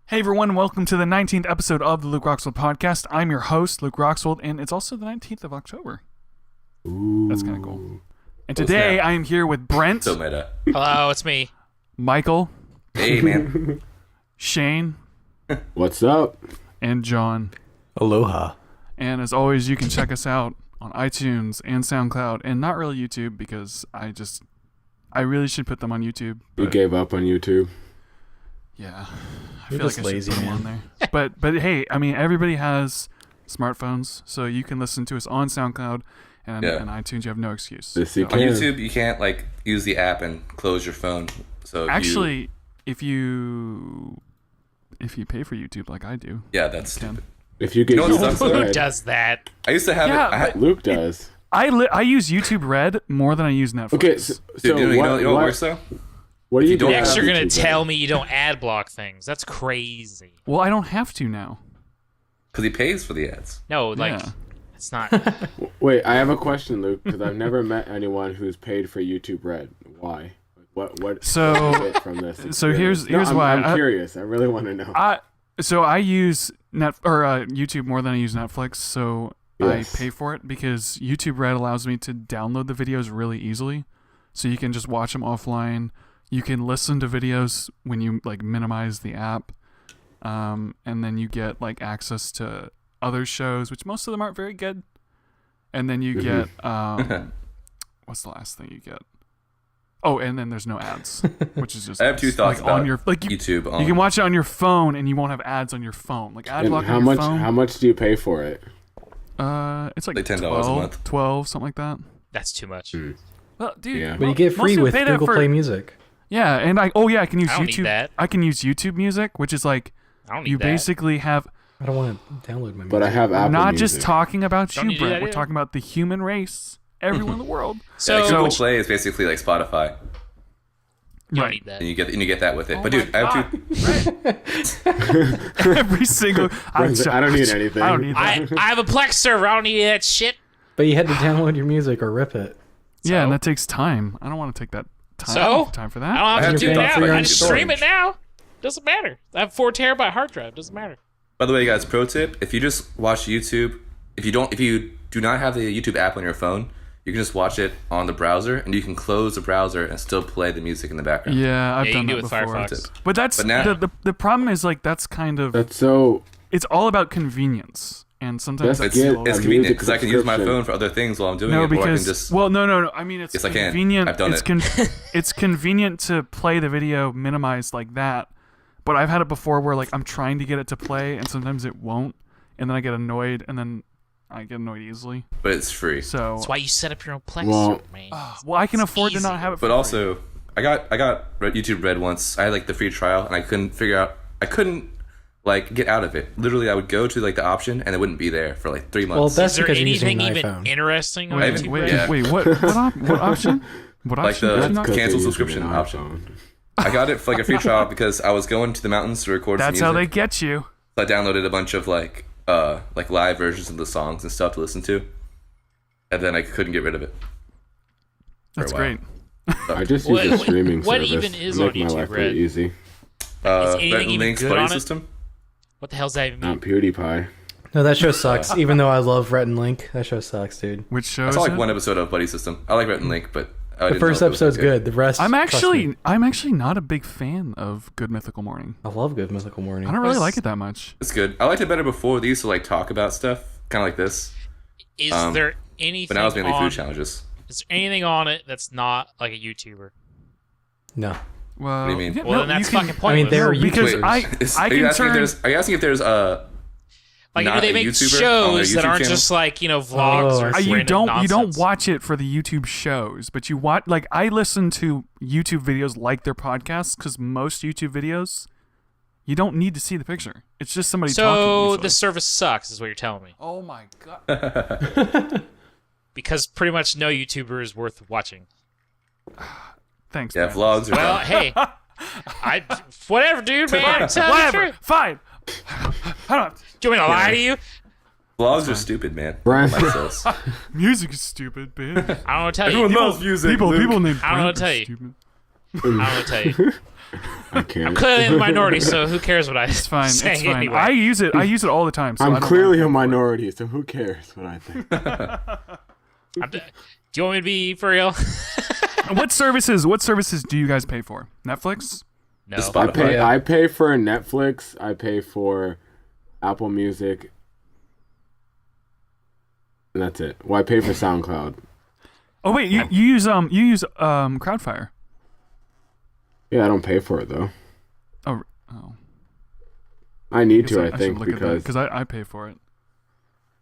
Hey everyone, welcome to the 19th episode of the Luke Roxwold podcast. I'm your host, Luke Roxwold, and it's also the 19th of October. Ooh. That's kind of cool. And today I am here with Brent. So meta. Hello, it's me. Michael. Hey, man. Shane. What's up? And John. Aloha. And as always, you can check us out on iTunes and SoundCloud, and not really YouTube because I really should put them on YouTube. You gave up on YouTube. Yeah. You're just lazy, put them on there. But hey, I mean, everybody has smartphones, so you can listen to us on SoundCloud and iTunes. You have no excuse. Yes, you On can. YouTube, you can't like use the app and close your phone. So Actually, if you pay for YouTube like I do, yeah, that's stupid. If you get You know what sucks, though? Who does that? I used to have it. Luke does. I use YouTube Red more than I use Netflix. Okay, so Dude, you know what what works though? What do you you don't do? have Next, you're gonna YouTube tell Red? me you don't ad block things. That's crazy. Well, I don't have to now. Because he pays for the ads. No, like Yeah. it's not. Wait, I have a question, Luke, because I've never met anyone who's paid for YouTube Red. Why? What So- benefit from this? so here's experience? why. I'm curious. I really want to know. I use YouTube more than I use Netflix, so Yes. I pay for it because YouTube Red allows me to download the videos really easily, so you can just watch them offline. You can listen to videos when you like minimize the app, and then you get like access to other shows, which most of them aren't very good. And then you get what's the last thing you get? Oh, and then there's no ads, which is just I have two thoughts like about on your like YouTube. you can watch it on your phone, and you won't have ads on your phone. Like ad And block how on your much? phone. How much do you pay for it? It's like $10 12, a month. 12, something like that. That's too much. Well, dude, Yeah. But you get most free people with pay that Google for- Play Music. Yeah, and I can use I don't need YouTube. that. I can use YouTube Music, which is like I don't need you that. basically have. I don't want to download my music. But I have Apple We're not Music. just talking about Don't you, need to do Brent. that We're either. talking about the human race, everyone in the world. So Google you Play is basically like Spotify, don't Right. need that. and you get that with it. Oh But dude, my I have two. Every single. I don't need anything. I don't need I that. have a Plex server. I don't need that shit. But you had to download your music or rip it. Yeah, and So? that takes time. I don't want to take that time. So? I don't have time for I that. don't have have to two do it thoughts now. about I your just stream it storage. now. Doesn't matter. I have 4 terabyte hard drive. Doesn't matter. By the way, guys, pro tip: if you just watch YouTube, if you do not have the YouTube app on your phone, you can just watch it on the browser, and you can close the browser and still play the music in the background. Yeah, I've Yeah, you done can do that it with before. Firefox. But that's But now- the problem is like that's kind of That's so. it's all about convenience, and sometimes That's that's good. slow. It's A convenient music because I can use my subscription. phone for other things while I'm doing No, it, or I can because just. no. I mean, it's Yes, I can. convenient. I've done it's it. it's convenient to play the video minimized like that. But I've had it before where like I'm trying to get it to play, and sometimes it won't, and then I get annoyed, and then I get annoyed easily. But it's free. So That's why you set up your own Plex Well- server, man. well, I can afford to easy. not have it. But for also, I got YouTube Red once. I had like the free trial, and I couldn't like get out of it. Literally, I would go to like the option, and it wouldn't be there for like 3 months. Well, that's Is there because you're using anything an even iPhone. interesting on Wait, YouTube? wait, Yeah. wait, what option? What Like option? the- Did you not- Because Cancel they're using subscription an option. iPhone. I got it for like a free trial because I was going to the mountains to record That's some how they music. get you. So I downloaded a bunch of like live versions of the songs and stuff to listen to, and then I couldn't get rid of it. for a That's while. great. I just What- use a streaming what service. even is to on make my YouTube life Red? pretty easy. Is anything Red even Link's good buddy on it? system. What the hell's that even mean? Not PewDiePie. No, that show sucks. Even though I love Rhett and Link, that show sucks, dude. Which show I is saw like it? one episode of Buddy System. I like Red and Link, but I The didn't first know if it was episode's that good. The rest, I'm trust me. actually not a big fan of Good Mythical Morning. I love Good Mythical Morning. I don't really like it that much. It's good. I liked it better before. They used to like talk about stuff, kind of like this. Is Um, there anything But now it's mainly on, food challenges. Is there anything on it that's not like a YouTuber? No. Well, What do you mean? yeah, Well, no, then that's you can- fucking pointless. I mean, there are because YouTubers. I Are you can asking turn. are you asking if there's Like, not they a make YouTuber on shows their that YouTube aren't channel? just like, vlogs Oh, or I see. You random don't nonsense. watch it for the YouTube shows, but you watch like I listen to YouTube videos like their podcasts because most YouTube videos you don't need to see the picture. It's just somebody talking. So usually. the service sucks, is what you're telling me. Oh my god! Because pretty much no YouTuber is worth watching. Thanks. yeah man. vlogs or Well, hey, whatever, dude, man. Tell me the Whatever. truth. Fine. I don't. Do you want me to lie to you? vlogs are stupid, man. Brian. Myself. Music is stupid, man. I don't know what to tell you. Everyone loves music. People Luke. named I don't know what Brent to are tell you. stupid. I don't know what to tell you. I can't. I'm clearly in the minority, so who cares what I It's fine. say It's fine. anyway. I use it all the time. So I I'm don't clearly mind a paying for it. minority, so who cares what I think? Do you want me to be for real? What services do you guys pay for? Netflix? No. Just I Spotify. I pay for Netflix. I pay for Apple Music. And that's it. Well, I pay for SoundCloud. Oh wait, you use Crowdfire. Yeah, I don't pay for it though. Oh, I need guess to, I should think, look at that, because I pay for it.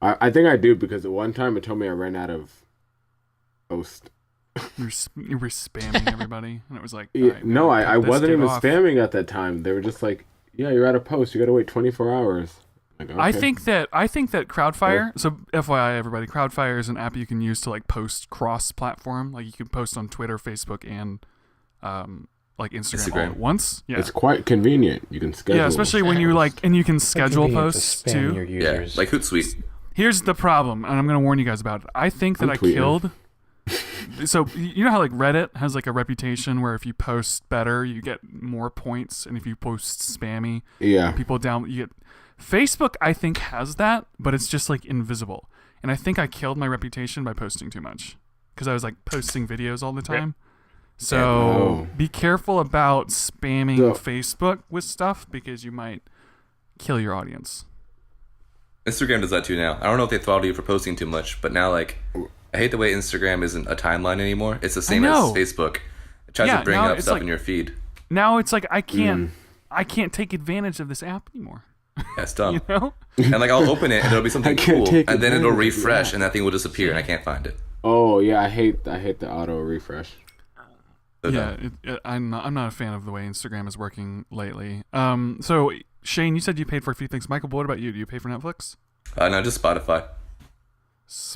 I think I do, because at one time it told me I ran out of post. You were spamming everybody, and it was like, Yeah, "Alright, no, cut I this wasn't dude even off." spamming at that time. They were just like, "Yeah, you're out of post. You got to wait 24 hours." Like, okay. I think that Crowdfire. So FYI, everybody, Crowdfire is an app you can use to like post cross-platform. Like you can post on Twitter, Facebook, and like Instagram all at once. Yeah, it's quite convenient. You can schedule. yeah, especially when you like, and you can schedule Convenient to posts spam too. your Yeah, users. like Hootsuite. Here's the problem, and I'm gonna warn you guys about it. I think that I'm I tweeting. killed. So you know how like Reddit has like a reputation where if you post better, you get more points, and if you post spammy, Yeah. people down you get. Facebook, I think, has that, but it's just like invisible. And I think I killed my reputation by posting too much because I was like posting videos all the time. So Oh. be careful about spamming So- Facebook with stuff because you might kill your audience. Instagram does that too now. I don't know if they throttle you for posting too much, but now like I hate the way Instagram isn't a timeline anymore. It's the same as know. Facebook. It tries Yeah, to bring now up it's stuff like- in your feed. Now it's like I can't take advantage of this app anymore. Yeah, it's dumb. You know? And like I'll open it and there'll be something I can't cool, take and then it'll advantage of refresh, that. and that thing will disappear, and I can't find it. Oh yeah, I hate the auto refresh. So Yeah, dumb. I'm not a fan of the way Instagram is working lately. So Shane, you said you paid for a few things. Michael, what about you? Do you pay for Netflix? No, just Spotify.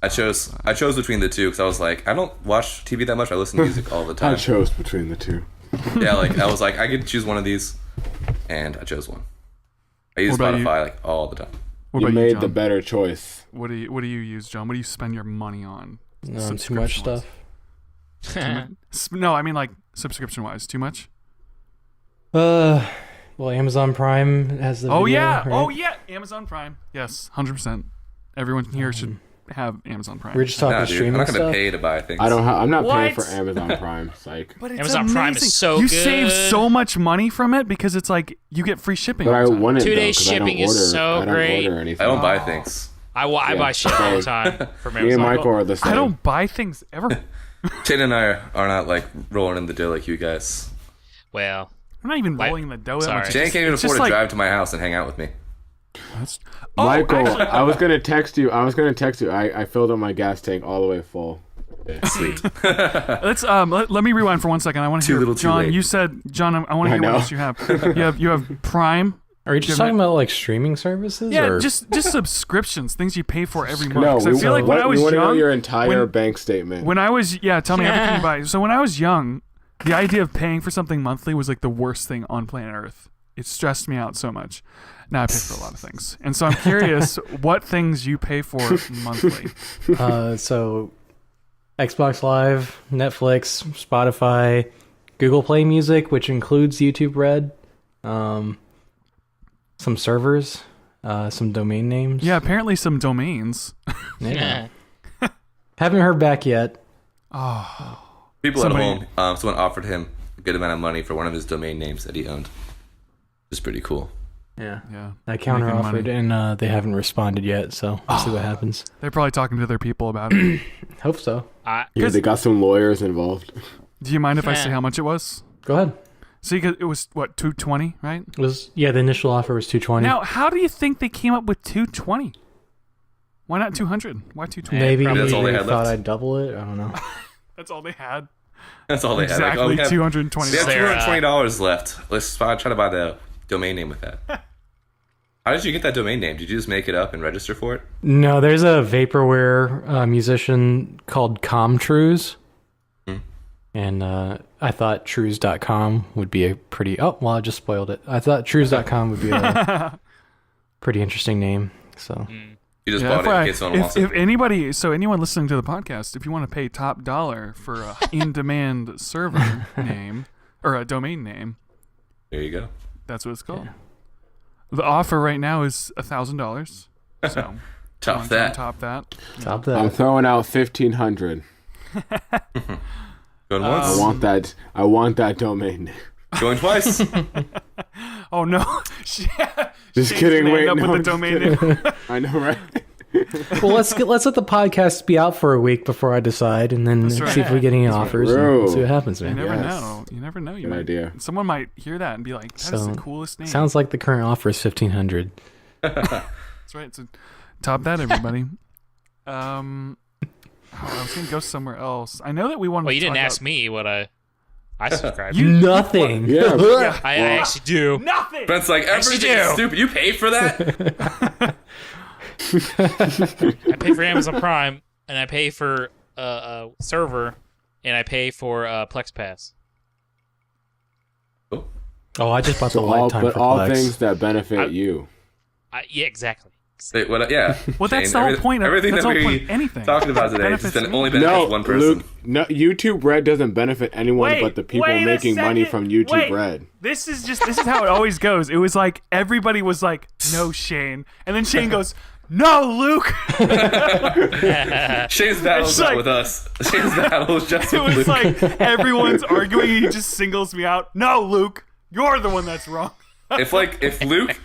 I chose between the two because I was like, I don't watch TV that much. I listen to music all the I time. chose between the two. Yeah, like I was like, I could choose one of these, and I chose one. I use What about Spotify you? like all the time. What You about made John? the better choice. What do you use, John? What do you spend your money on? Too much Subscription-wise. stuff. No, I mean like subscription wise, too much. Well, Amazon Prime has the. Oh video, yeah, right? oh yeah, Amazon Prime. Yes, 100%. Everyone here should have Amazon Prime. We're just talking Nah, dude, I'm streaming not gonna stuff. pay to buy things. I'm not paying What? for Amazon Prime. Psych. But it's Amazon Prime is amazing. so you good. save so much money from it because it's like you get free shipping. But all I the time. want it 2 though, day 'cause I don't shipping is order- so I don't great. order anything. I don't buy things. I Yeah. buy shit all the time from Me and Amazon. Michael are the same. I don't buy things ever. Shane and I are not like rolling in the dough like you guys. Well, I'm not even Like- rolling the dough. sorry. That much. Shane It's can't even just afford to like- drive to my house and hang out with me. Oh, Michael, actually- I was gonna text you. I filled up my gas tank all the way full. Sweet. Let's let me rewind for 1 second. I want to Too hear little, too John. late. You said John. I want to I hear what know. else you have. You have Prime. Are you just talking about like streaming services? Yeah, or? just subscriptions, things you pay for every month. No, 'Cause I feel like when I was want to know young, your entire when- bank statement. when I was tell me everything you buy. So when I was young, the idea of paying for something monthly was like the worst thing on planet Earth. It stressed me out so much. Now I pay for a lot of things, and so I'm curious what things you pay for monthly. So Xbox Live, Netflix, Spotify, Google Play Music, which includes YouTube Red, some servers, some domain names. Yeah, apparently some domains. Yeah. Haven't heard back yet. People Somebody- at home, someone offered him a good amount of money for one of his domain names that he owned. It's pretty cool. Yeah. Yeah, I counter Making offered money. and they haven't responded yet, so we'll see what happens. They're probably talking to their people about it. Hope so. Yeah, they got some lawyers involved. Do you mind if I say how much it was? Go ahead. So it was what, $220, right? The initial offer was 220. Now, how do you think they came up with 220? Why not 200? Why 220? Maybe Probably that's all they they had thought left. I'd double it. I don't know. That's all they had. That's all they had. Like, Exactly oh, we have $220. We have There, $220 left. Let's try to buy the domain name with that. How did you get that domain name? Did you just make it up and register for it? No, there's a vaporware musician called Comtrues. And I thought Trues.com would be a pretty... Oh, well, I just spoiled it. I thought Trues.com would be a pretty interesting name. So You just Yeah, bought it in FYI, case someone wants it. if anybody, so anyone listening to the podcast, if you want to pay top dollar for a in-demand server name or a domain name, There you go. That's what it's called. Yeah. The offer right now is $1,000. So Top that. Top that. Top that. I'm throwing out 1,500. Going once. I want that domain name. Going twice. Oh no! Just kidding. Wait, up no, with the domain name. I know, right? Well, let's let the podcast be out for a week before I decide, and then right. see if we get any offers. And we'll see what happens, man. You never Yes. know. You never know. Good idea. Someone might hear that and be like, "That's the coolest name." Sounds like the current offer is $1,500. That's right. So top that, everybody. I was gonna go somewhere else. I know that we wanted. Well, you to didn't talk ask me what I subscribed. Nothing. Yeah. I actually do. nothing. Brent's like, everything's stupid. You paid for that? I pay for Amazon Prime, and I pay for a server, and I pay for Plex Pass. Oh, I just bought the all, lifetime but for all Plex. things that benefit you. Yeah, exactly. Wait, what, yeah. Well, that's Shane, the whole point. Everything That's that the whole we point. Anything talking about today benefits has me. only benefits one person. Luke, no, YouTube Red doesn't benefit anyone but the people wait a making money second. from YouTube Wait. Red. This is how it always goes. It was like everybody was like, "No, Shane," and then Shane goes, "No, Luke." Shane's battle is It's not like- with us. Shane's battle is just It with was Luke. like everyone's arguing, and he just singles me out. No, Luke, you're the one that's wrong. If Luke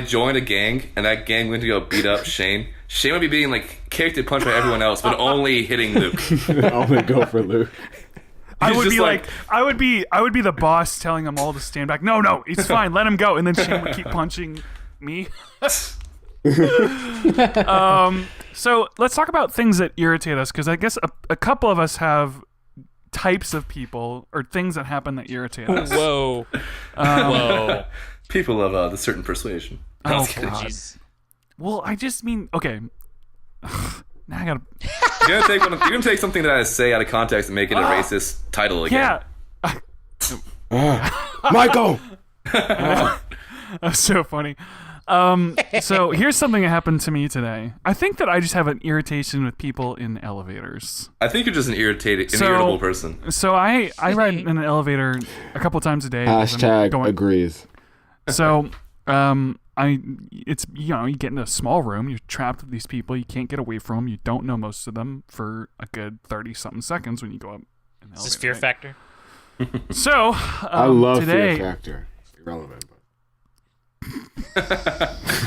joined a gang and that gang went to go beat up Shane would be being kicked and punched by everyone else, but only hitting Luke. Only go for Luke. I He's would just be I would be the boss telling them all to stand back. No, it's fine. Let him go. And then Shane would keep punching me. So let's talk about things that irritate us, because I guess a couple of us have types of people or things that happen that irritate us. Whoa. Whoa. People of the certain persuasion. I was kidding. Jeez. Well, I just mean, okay. Now I gotta. You're gonna take something that I say out of context and make it a racist title again. Yeah. Michael! That's so funny. So here's something that happened to me today. I think that I just have an irritation with people in elevators. I think you're just an irritable person. So I ride in an elevator a couple times a day. as I'm Hashtag agrees. So, you get in a small room, you're trapped with these people, you can't get away from them, you don't know most of them for a good 30-something seconds when you go up in the Is elevator. this Fear Factor? So, I love today, Fear Factor. Irrelevant, but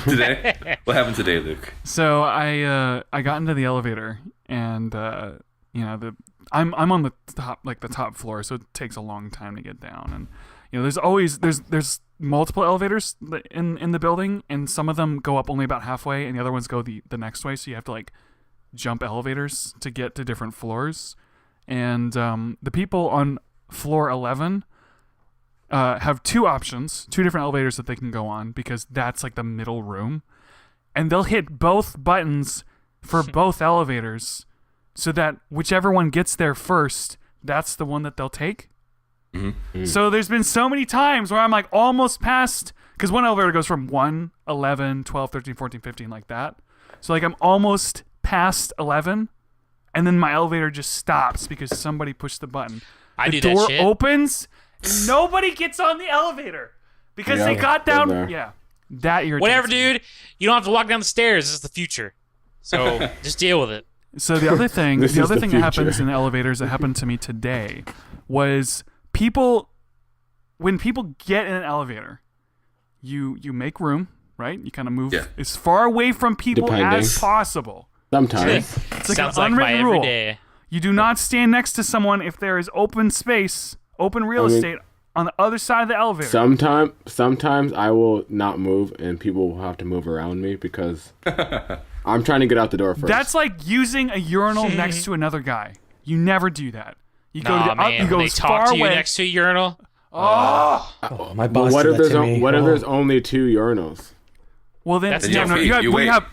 Today? What happened today, Luke? So I got into the elevator, and I'm on the top floor, so it takes a long time to get down, and there's multiple elevators in the building, and some of them go up only about halfway, and the other ones go the next way, so you have to jump elevators to get to different floors. And the people on floor 11 have two different elevators that they can go on, because that's the middle room, and they'll hit both buttons for both elevators, so that whichever one gets there first, that's the one that they'll take. Mm-hmm. So there's been so many times where I'm almost past, because one elevator goes from 1, 11, 12, 13, 14, 15, like that. So I'm almost past 11, and then my elevator just stops because somebody pushed the button. The door opens, and nobody gets on the elevator because they got down. Yeah, that irritates Whatever, me. dude. You don't have to walk down the stairs. This is the future. So just deal with it. So the other thing, This the is other the thing that happens future. in elevators that happened to me today was when people get in an elevator, you make room, right? You kind of move as far away from people as possible. sometimes. It's Sounds an like my unwritten rule. everyday. You do not stand next to someone if there is open space, open real estate on the other side of the elevator. Sometimes I will not move, and people will have to move around me because I'm trying to get out the door first. That's like using a urinal next to another guy. You never do that. You go Nah, to man. you go They as talk far to you away. next to a urinal. Oh, my But boss what did if that there's to me. what if there's only 2 urinals? Well, then That's no, different. you have, You well, wait. you have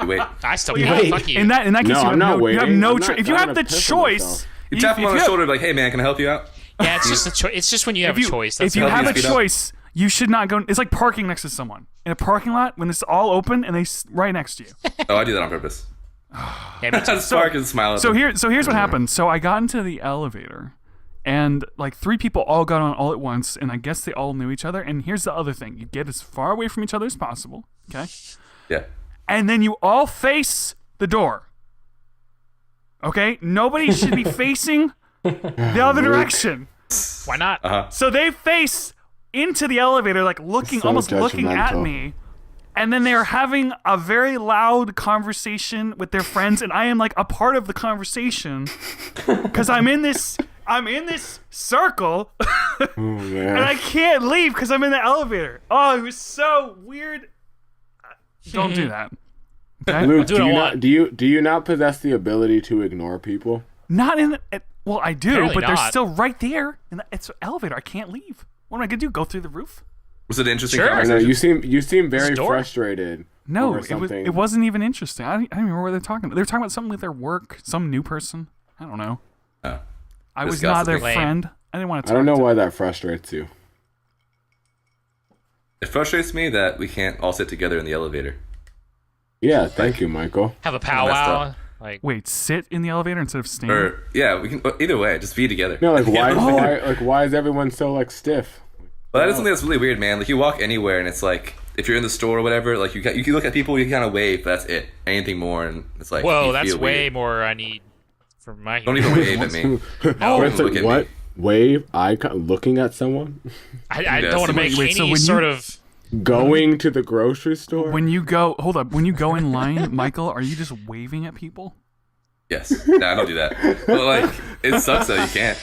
You wait. I still you can't. wait. Fuck you. in that case No, you have I'm not no you have waiting. no I'm choice. not If you trying have to the piss on choice, myself. You tap him on the have- shoulder like, hey man, can I help you out? Yeah, it's just a choice. It's just when you have a choice. That's If you help have you a speed up. choice, you should not go. It's like parking next to someone in a parking lot when it's all open and right next to you. Oh, I do that on purpose. yeah, me too. Just park and smile at So them. here's what happened. So I got into the elevator, And like 3 people all got on all at once, and I guess they all knew each other. And here's the other thing: you get as far away from each other as possible, okay? Yeah. And then you all face the door. Okay? Nobody should be facing the other direction. Why not? So they face into the elevator, like looking, So almost looking at judgmental. me. And then they're having a very loud conversation with their friends, and I am like a part of the conversation because I'm in this circle, Oh, man. and I can't leave because I'm in the elevator. Oh, it was so weird. Don't do that. Okay? Luke, do what I want. do you not possess the ability to ignore people? Not in. Well, I do, Apparently but they're not. still right there. It's an elevator. I can't leave. What am I gonna do? Go through the roof? Was it an interesting Sure. I know conversation? you seem very door? frustrated. No, over it something. wasn't even interesting. I don't remember what they're talking about. They were talking about something with their work, some new person. I don't know. Oh. I This was guy's not their lame. friend. I didn't want to I talk don't know to why that frustrates you. It frustrates me that we can't all sit together in the elevator. Yeah, thank you, Michael. Have a messed powwow. up. Like, Wait, sit in the elevator instead of standing? Or yeah, we can either way, just be together. No, like why, Oh. why is everyone so like stiff? But that is something that's really weird, man. Like you walk anywhere and it's like if you're in the store or whatever, like you can look at people, you kind of wave, but that's it. Anything more, and it's like whoa, you that's feel way weird. more I need from my. Don't even wave at me. No, Wait, it's look like, at what? me. Wave? Looking at someone? I Yeah, don't want to so make wait, so any when sort you- of. Going to the grocery store? When you go, hold up. When you go in line, Michael, are you just waving at people? Yes. Nah, I don't do that. But like, it sucks though. You can't.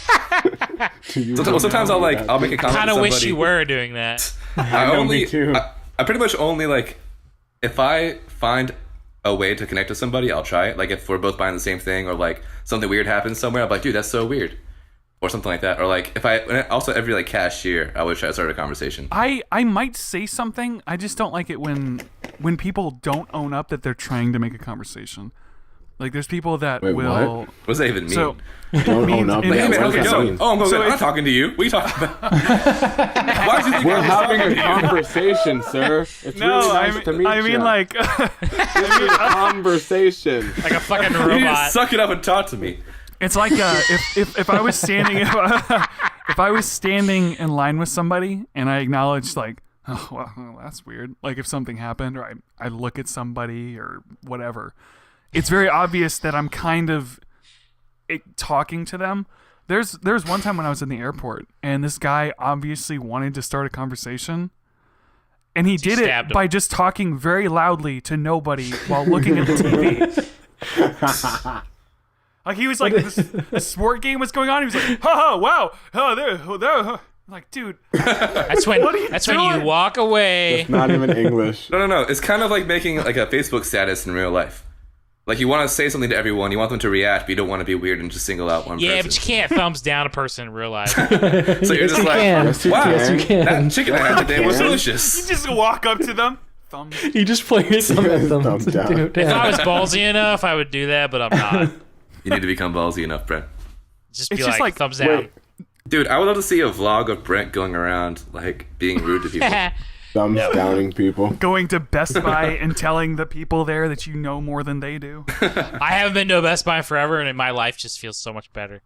Do you Sometimes know I'll that? I'll make a comment. Kind to of wish somebody. you were doing that. I know, only, me too. I pretty much only like, if I find a way to connect to somebody, I'll try it. Like if we're both buying the same thing, or like something weird happens somewhere, I'm like, dude, that's so weird, or something like that. Or like if also every like cashier, I would try to start a conversation. I might say something. I just don't like it when people don't own up that they're trying to make a conversation. Like there's people that Wait, will. what? What does that even mean? So Don't means- own up. it Like, Yeah, hey means- man, what how's it does that going? mean? Oh, I'm going. So I'm not if- talking to you. What are you talking about? Why do you think We're I'm having talking a to you? conversation, sir. It's no, really nice to meet I mean ya. like. This is a conversation. Like a fucking You need to robot. suck it up and talk to me. It's like if I was standing if I was standing in line with somebody and I acknowledged like, oh well, that's weird, like if something happened, or I look at somebody or whatever, it's very obvious that I'm kind of talking to them. There's one time when I was in the airport and this guy obviously wanted to start a conversation, and he did it stabbed him. by just talking very loudly to nobody while looking at the TV. Like he was like, a sport game was going on. He was like, "Ha wow, oh there." I'm like, dude, That's when. What are you That's when doing? you walk away. It's not even English. No. It's kind of like making like a Facebook status in real life. Like you want to say something to everyone, you want them to react, but you don't want to be weird and just single out one Yeah, person. but you can't thumbs down a person in real life. So you're Yes, just you like, can. Yes, you wow, can. Yes, you can. that chicken I had today was can. you delicious. just walk up to them, thumbs. You just play your thumb at them. Thumbs down. Dude, If I yeah. was ballsy enough, I would do that, but I'm not. You need to become ballsy enough, Brent. Just It's be just like, like- thumbs down. Wait, Dude, I would love to see a vlog of Brent going around like being rude to people. thumbs downing people. Going to Best Buy and telling the people there that you know more than they do. I haven't been to a Best Buy in forever, and my life just feels so much better.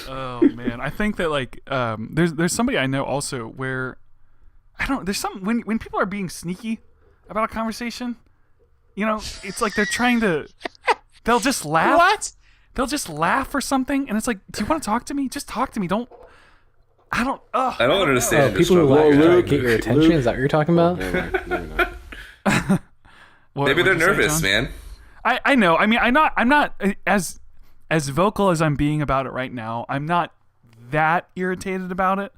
Oh man, I think that like there's somebody I know also where there's some when people are being sneaky about a conversation, you know, it's like they're trying to they'll just laugh. What? They'll just laugh or something, and it's like, do you want to talk to me? Just talk to me. I don't understand. the People who struggle. laugh to Luke, get your attention. Is that what you're talking about? Never mind, never mind. Maybe they're what'd you say, nervous, John? man. I know. I mean, I'm not as vocal as I'm being about it right now. I'm not that irritated about it,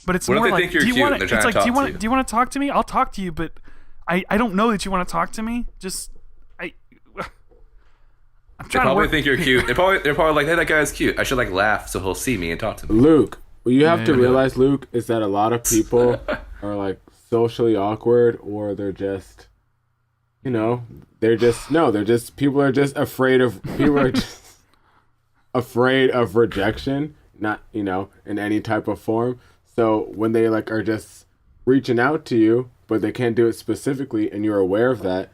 but it's What if more they like, think you're do you cute want and they're It's trying like, to do you talk want to you? do you want to talk to me? I'll talk to you, but I don't know that you want to talk to me. Just I'm They trying to probably work. think you're cute. They're probably like, hey, that guy's cute. I should like laugh so he'll see me and talk to me. Luke, what you have to Yeah. realize, Luke, is that a lot of people are like socially awkward, or they're just, you know, people are just afraid of rejection, not, you know, in any type of form. So when they like are just reaching out to you, but they can't do it specifically, and you're aware of that,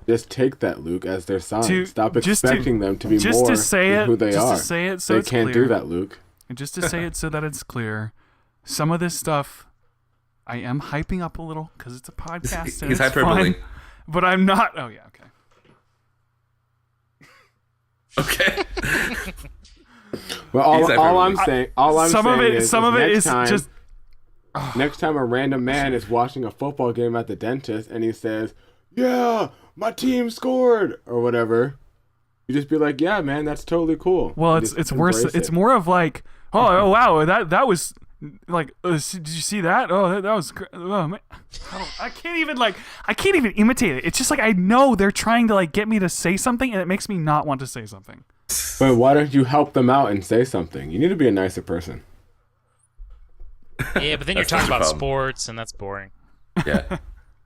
Just take that, Luke, as their sign. To- Stop just to- expecting them to be just more to say than it, who they just are. to say it so They it's can't clear. do that, Luke. And just to say it so that it's clear, some of this stuff I am hyping up a little because it's a podcast. And He's it's hyperbole. fun, but I'm not. Oh yeah, okay. Okay. Well, all He's I'm hyperbole. saying, Some of it is next time, just. next time a random man is watching a football game at the dentist and he says, "Yeah, my team scored," or whatever, you just be like, "Yeah, man, that's totally cool." Well, You it's just worse. embrace It's it. more of like, oh wow, that was like, did you see that? Oh, that was. Oh, man. I can't even imitate it. It's just like I know they're trying to like get me to say something, and it makes me not want to say something. But why don't you help them out and say something? You need to be a nicer person. Yeah, but then you're That's talking your about problem. sports, and that's boring. Yeah.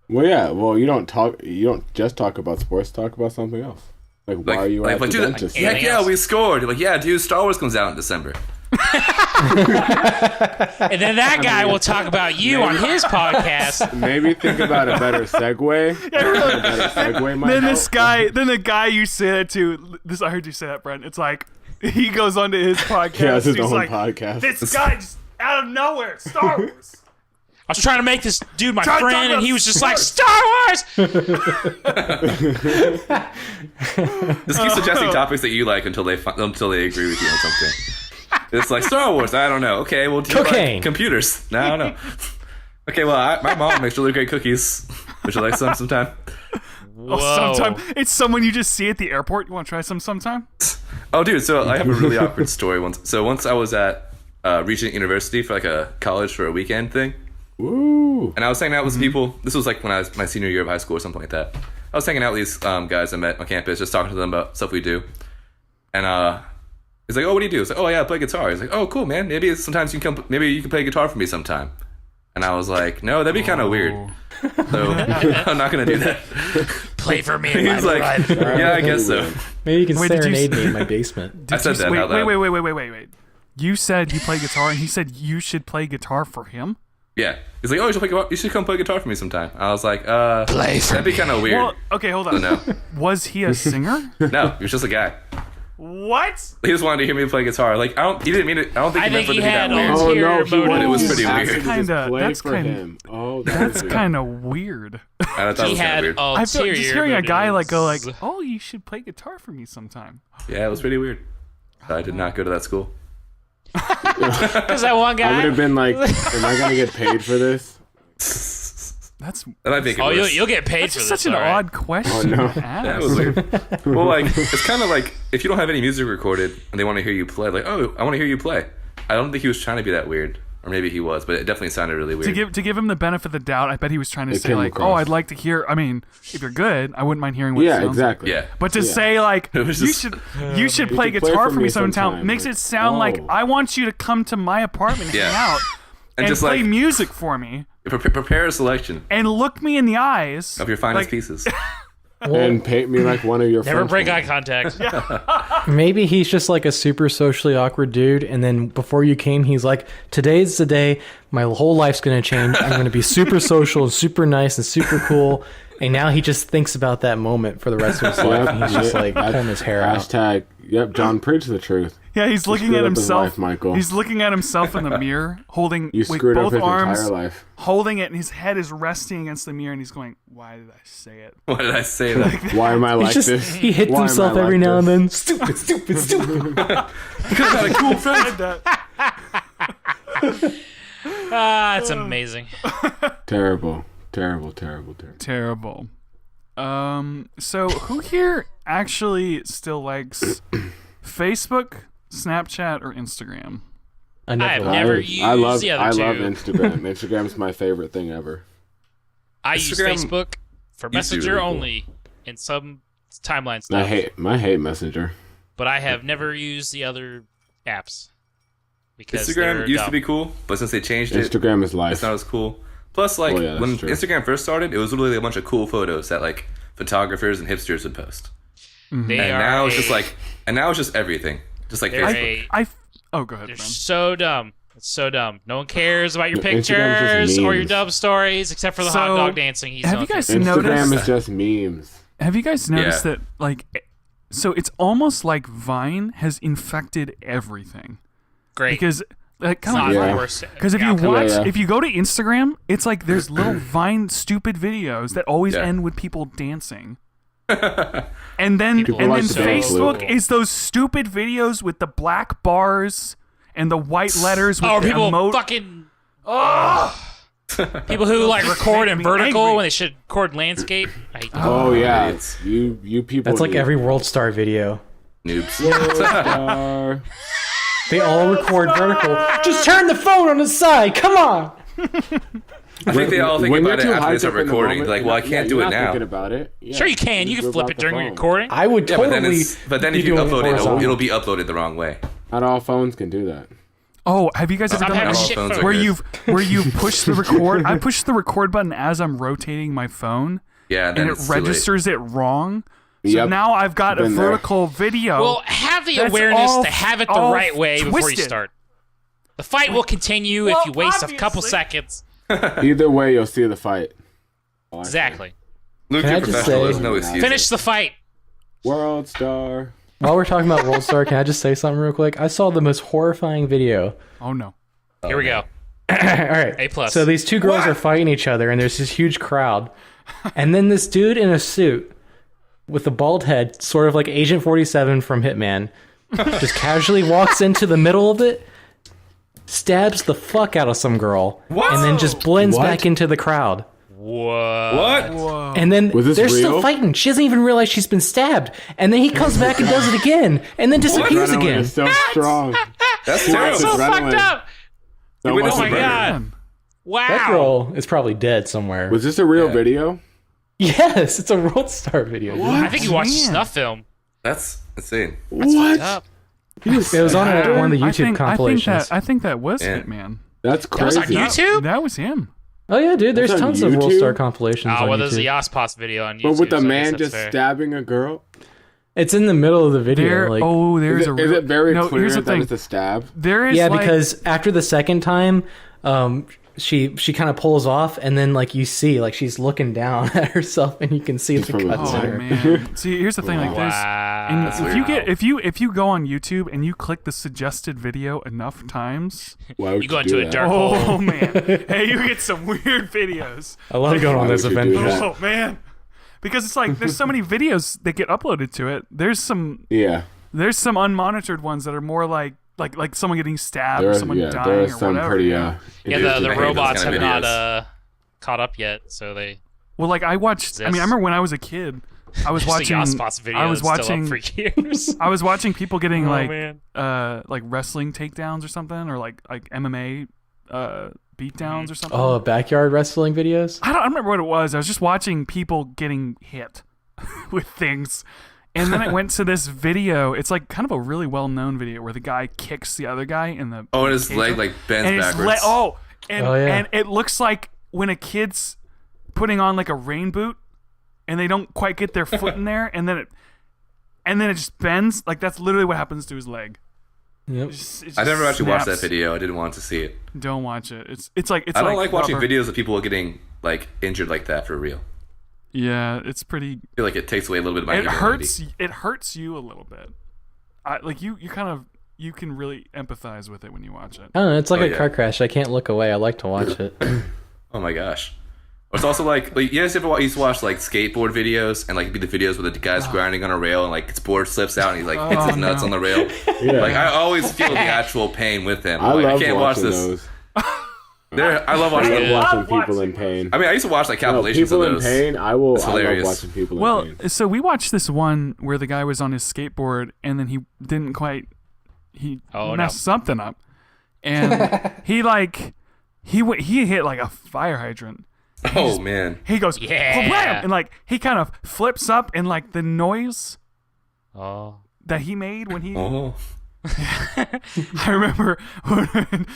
Well, yeah. Well, you don't just talk about sports. Talk about something else. Like, why are you at the dude, dentist? Like, heck yeah, we scored. You're like, yeah, dude, Star Wars comes out in December. And then that guy will talk about you on his podcast. Maybe think about a better segue. A better segue might Then help. the guy you say that to. This I heard you say that, Brent. It's like he goes onto his podcast. He has his he's own like, podcast. This guy just out of nowhere, Star Wars. I was trying to make this dude my Try to talk friend, and about he was just like, sports. Star Wars! Just keep suggesting topics that you like until they agree with you on something. It's like Star Wars. I don't know. Okay, well, do you Cocaine. like computers? No, I don't know. Okay, well, my mom makes really great cookies. Would you like some sometime? Oh, Whoa. sometime it's someone you just see at the airport. You want to try some sometime? Oh, dude. So I have a really awkward story. Once I was at Regent University for like a college for a weekend thing. Ooh. And I was hanging out with some people. This was like when I was my senior year of high school or something like that. I was hanging out with these guys I met on campus, just talking to them about stuff we do. And he's like, "Oh, what do you do?" I was like, "Oh yeah, I play guitar." He's like, "Oh, cool, man. Maybe sometimes you can play guitar for me sometime." And I was like, "No, that'd be kind of weird. So I'm not gonna do that." Play for me. He's like, "Yeah, I guess so." Maybe you can Wait, did you serenade me in my basement. I said that wait, out loud. wait. You said you play guitar, and he said you should play guitar for him. Yeah. He's like, "Oh, you should come play guitar for me sometime." I was like, Play for that'd be kind of weird." Well, okay, hold on. No. Was he a singer? No, he was just a guy. What? He just wanted to hear me play guitar. Like, he didn't mean it. I don't think I he meant think for it to he be that had weird. all- Oh Ulterior no, he motives. wanted It was you pretty actually weird. to just Kinda- play that's for kinda- him. Oh, That's weird. kind of weird. I thought it He was kind had of weird. I feel ulterior just hearing a guy like go like, motives. "Oh, you should play guitar for me sometime." Yeah, it was pretty weird. I did not go to that school. Because that one I would guy. have been like, "Am I gonna get paid for this?" That's That might make it Oh, worse. you'll get paid for just this. such an all right. odd question Oh, no. to ask. That was weird. Well, like, it's kind of like if you don't have any music recorded and they want to hear you play, like, "Oh, I want to hear you play." I don't think he was trying to be that weird, or maybe he was, but it definitely sounded really weird. To give him the benefit of the doubt, I bet he was trying to It say came like, across. "Oh, I'd like to hear." I mean, if you're good, I wouldn't mind hearing what it Yeah, sounds exactly. Yeah. But to Yeah. say like It was you just- should play should play guitar for for me me sometime sometime. makes Like, it sound like oh. I want you to come to my apartment and Yeah. hang out and just play like music for me prepare a selection and look me in the eyes. of your finest like, pieces. And paint me like one of your Never French break eye ones. contact. Maybe he's just like a super socially awkward dude, and then before you came, he's like, "Today's the day. My whole life's gonna change. I'm gonna be super social and super nice and super cool." And now he just thinks about that moment for the rest of his life, and he's just like pulling his hair out. Hashtag, yep, John, preach the truth. Yeah, he's looking screwed at up his himself. life, Michael. He's looking at himself in the mirror, holding You with screwed up both his arms, entire life. holding it, and his head is resting against the mirror, and he's going, "Why did I say it?" Why did I say that? Why am I like He's just, this? he hits Why am himself I every like now and this? then. Stupid, stupid, stupid. Because I had a cool friend. It's amazing. Terrible. Terrible. So who here actually still likes Facebook, Snapchat, or Instagram? I I have never. never I used love the other two. Instagram. Instagram's my favorite thing ever. I use Instagram Facebook for used to be Messenger really cool. only and some timeline I stuff. hate Messenger. But I have never used the other apps because they're Instagram used to dumb. be cool, but since they changed it, Instagram is it's life. not as cool. Plus, like, Oh, yeah, that's when true. Instagram first started, it was literally a bunch of cool photos that, like, photographers and hipsters would post. They And are now it's a- just, like, everything. Just like they're Facebook. Oh, go ahead, they're Ben. so dumb. It's so dumb. No one cares about your Instagram is just pictures or your memes. dumb stories except for the hot So, dog dancing. He's have doing you guys Facebook. Instagram noticed- is just memes. Have you guys noticed that, like, so it's almost like Vine has infected everything. Great. Because, like, It's not kind of the Yeah. worst. because if you outcome. watch, Yeah. if you go to Instagram, it's like there's little Vine stupid videos that always Yeah. end with people dancing. And then People and like then to dance. Facebook Cool. is those stupid videos with the black bars and the white letters with Oh, the people emote. fucking. People who like record in me vertical angry. when they should record landscape. I hate them. Oh yeah, idiots. you people. That's like need- every World Star video. Noobs. Star. They all record vertical. Just turn the phone on the side. Come on. I think they all think When about it you're too after they hyped start up in the recording. moment, Like, well, I yeah, can't do you're it not now. Thinking about it. Yeah, Sure, you can. You can just flip whip it out the during phone. recording. I would Yeah, but then totally. if you doing upload it, horizontal. it'll be uploaded the wrong way. Not all phones can do that. Oh, have you guys ever Stop done having that? all shit phones phone. are good. Where you push the record? I push the record button as I'm rotating my phone, Yeah, then and it it's too late. registers it wrong. So Yep. now I've got a Been there. vertical video. Well, have the That's awareness all- to have it the all right way before you twisted. start. The fight will continue Well, if you waste a couple obviously. seconds. Either way, you'll see the fight. Exactly. Luke, Can I you're just professional. say- There's no excuse. Finish the fight. World Star. While we're talking about World Star, can I just say something real quick? I saw the most horrifying video. oh no. Here we go. All right. A+. So these two girls are fighting each other, and there's this huge crowd. And then this dude in a suit with a bald head, sort of like Agent 47 from Hitman, just casually walks into the middle of it, stabs the fuck out of some girl, and then just blends What? back into the crowd. What? Whoa. And then Was this they're still real? fighting. She doesn't even realize she's been stabbed. And then he comes back and does it again, and then disappears Adrenaline again. is so strong. That's That's terrible. So adrenaline. fucked up. So witness much Oh my murder. god. Man. Wow. That girl is probably dead somewhere. Was this a real Yeah. video? Yes, it's a World Star video. dude. I think you watched a Man. snuff film. That's insane. What? Up. It was on one of the I YouTube think, compilations. I think that was Yeah. Hitman. That's That was on crazy. YouTube? That was him. Oh yeah, dude. There's That's on tons of World YouTube? Star compilations Oh, on well, there's a YouTube. Yaspas video on YouTube. But with the so I guess man that's just fair. stabbing a girl? It's in the middle of the video. There. like, Oh, Is there's it, a. is real- it very no, clear here's the that thing. it's a stab? There is yeah, like, because after the second time, she kind of pulls off, and then like you see like she's looking down at herself, and you can see the from the cuts Oh in her. man. See, here's the thing. Like there's. And Wow. if you go on YouTube and you click the suggested video enough times, Why would You go do into a that? dark oh hole. man, hey, you get some weird videos. I love going on Why those would you do adventures. that? Oh man, because it's like there's so many videos that get uploaded to it. There's some Yeah. unmonitored ones that are more like someone getting stabbed There or are, someone there dying are or some whatever. pretty Yeah, the I hate robots those kind have of not videos. caught up yet, so they. Well, like I watched. I mean, I remember when I was a kid, I was Just the watching. Yaspas video I was is still watching. up for years. I was watching people getting Oh, man. like wrestling takedowns or something, or like MMA beatdowns or something. Oh, backyard wrestling videos. I don't remember what it was. I was just watching people getting hit with things. And then it went to this video. It's like kind of a really well-known video where the guy kicks the other guy in the Oh, and his cage. leg like bends and his backwards. and Oh, yeah. and it looks like when a kid's putting on like a rain boot and they don't quite get their foot in there and then it just bends. Like that's literally what happens to his leg. Yep. I never actually watched that snaps. video. I didn't want to see it. Don't watch it. It's like I don't like watching rubber. videos of people getting like injured like that for real. Yeah, it's pretty. I feel like it takes away a little bit of my It humanity. hurts. It hurts you a little bit. Like you kind of you can really empathize with it when you watch it. I don't know. It's like Oh, a yeah. car crash. I can't look away. I like to watch it. Oh my gosh. Or it's also like you guys ever used to watch like skateboard videos and like it'd be the videos where the guy's grinding on a rail and like his board slips out and he like hits his nuts on the rail. Yeah. Like I always feel the actual pain with him. I I'm like, love I can't watch watching this. those. I love I watching love those. watching people in pain. I mean, I used to watch like No, compilations people of in those. pain, I love hilarious. watching people Well, in pain. so we watched this one where the guy was on his skateboard and then he didn't quite Oh, no. messed something up, and he hit like a fire hydrant. Oh man. He goes Yeah. "Wham!" and like he kind of flips up and like the noise Oh. that he made when he Oh. I remember when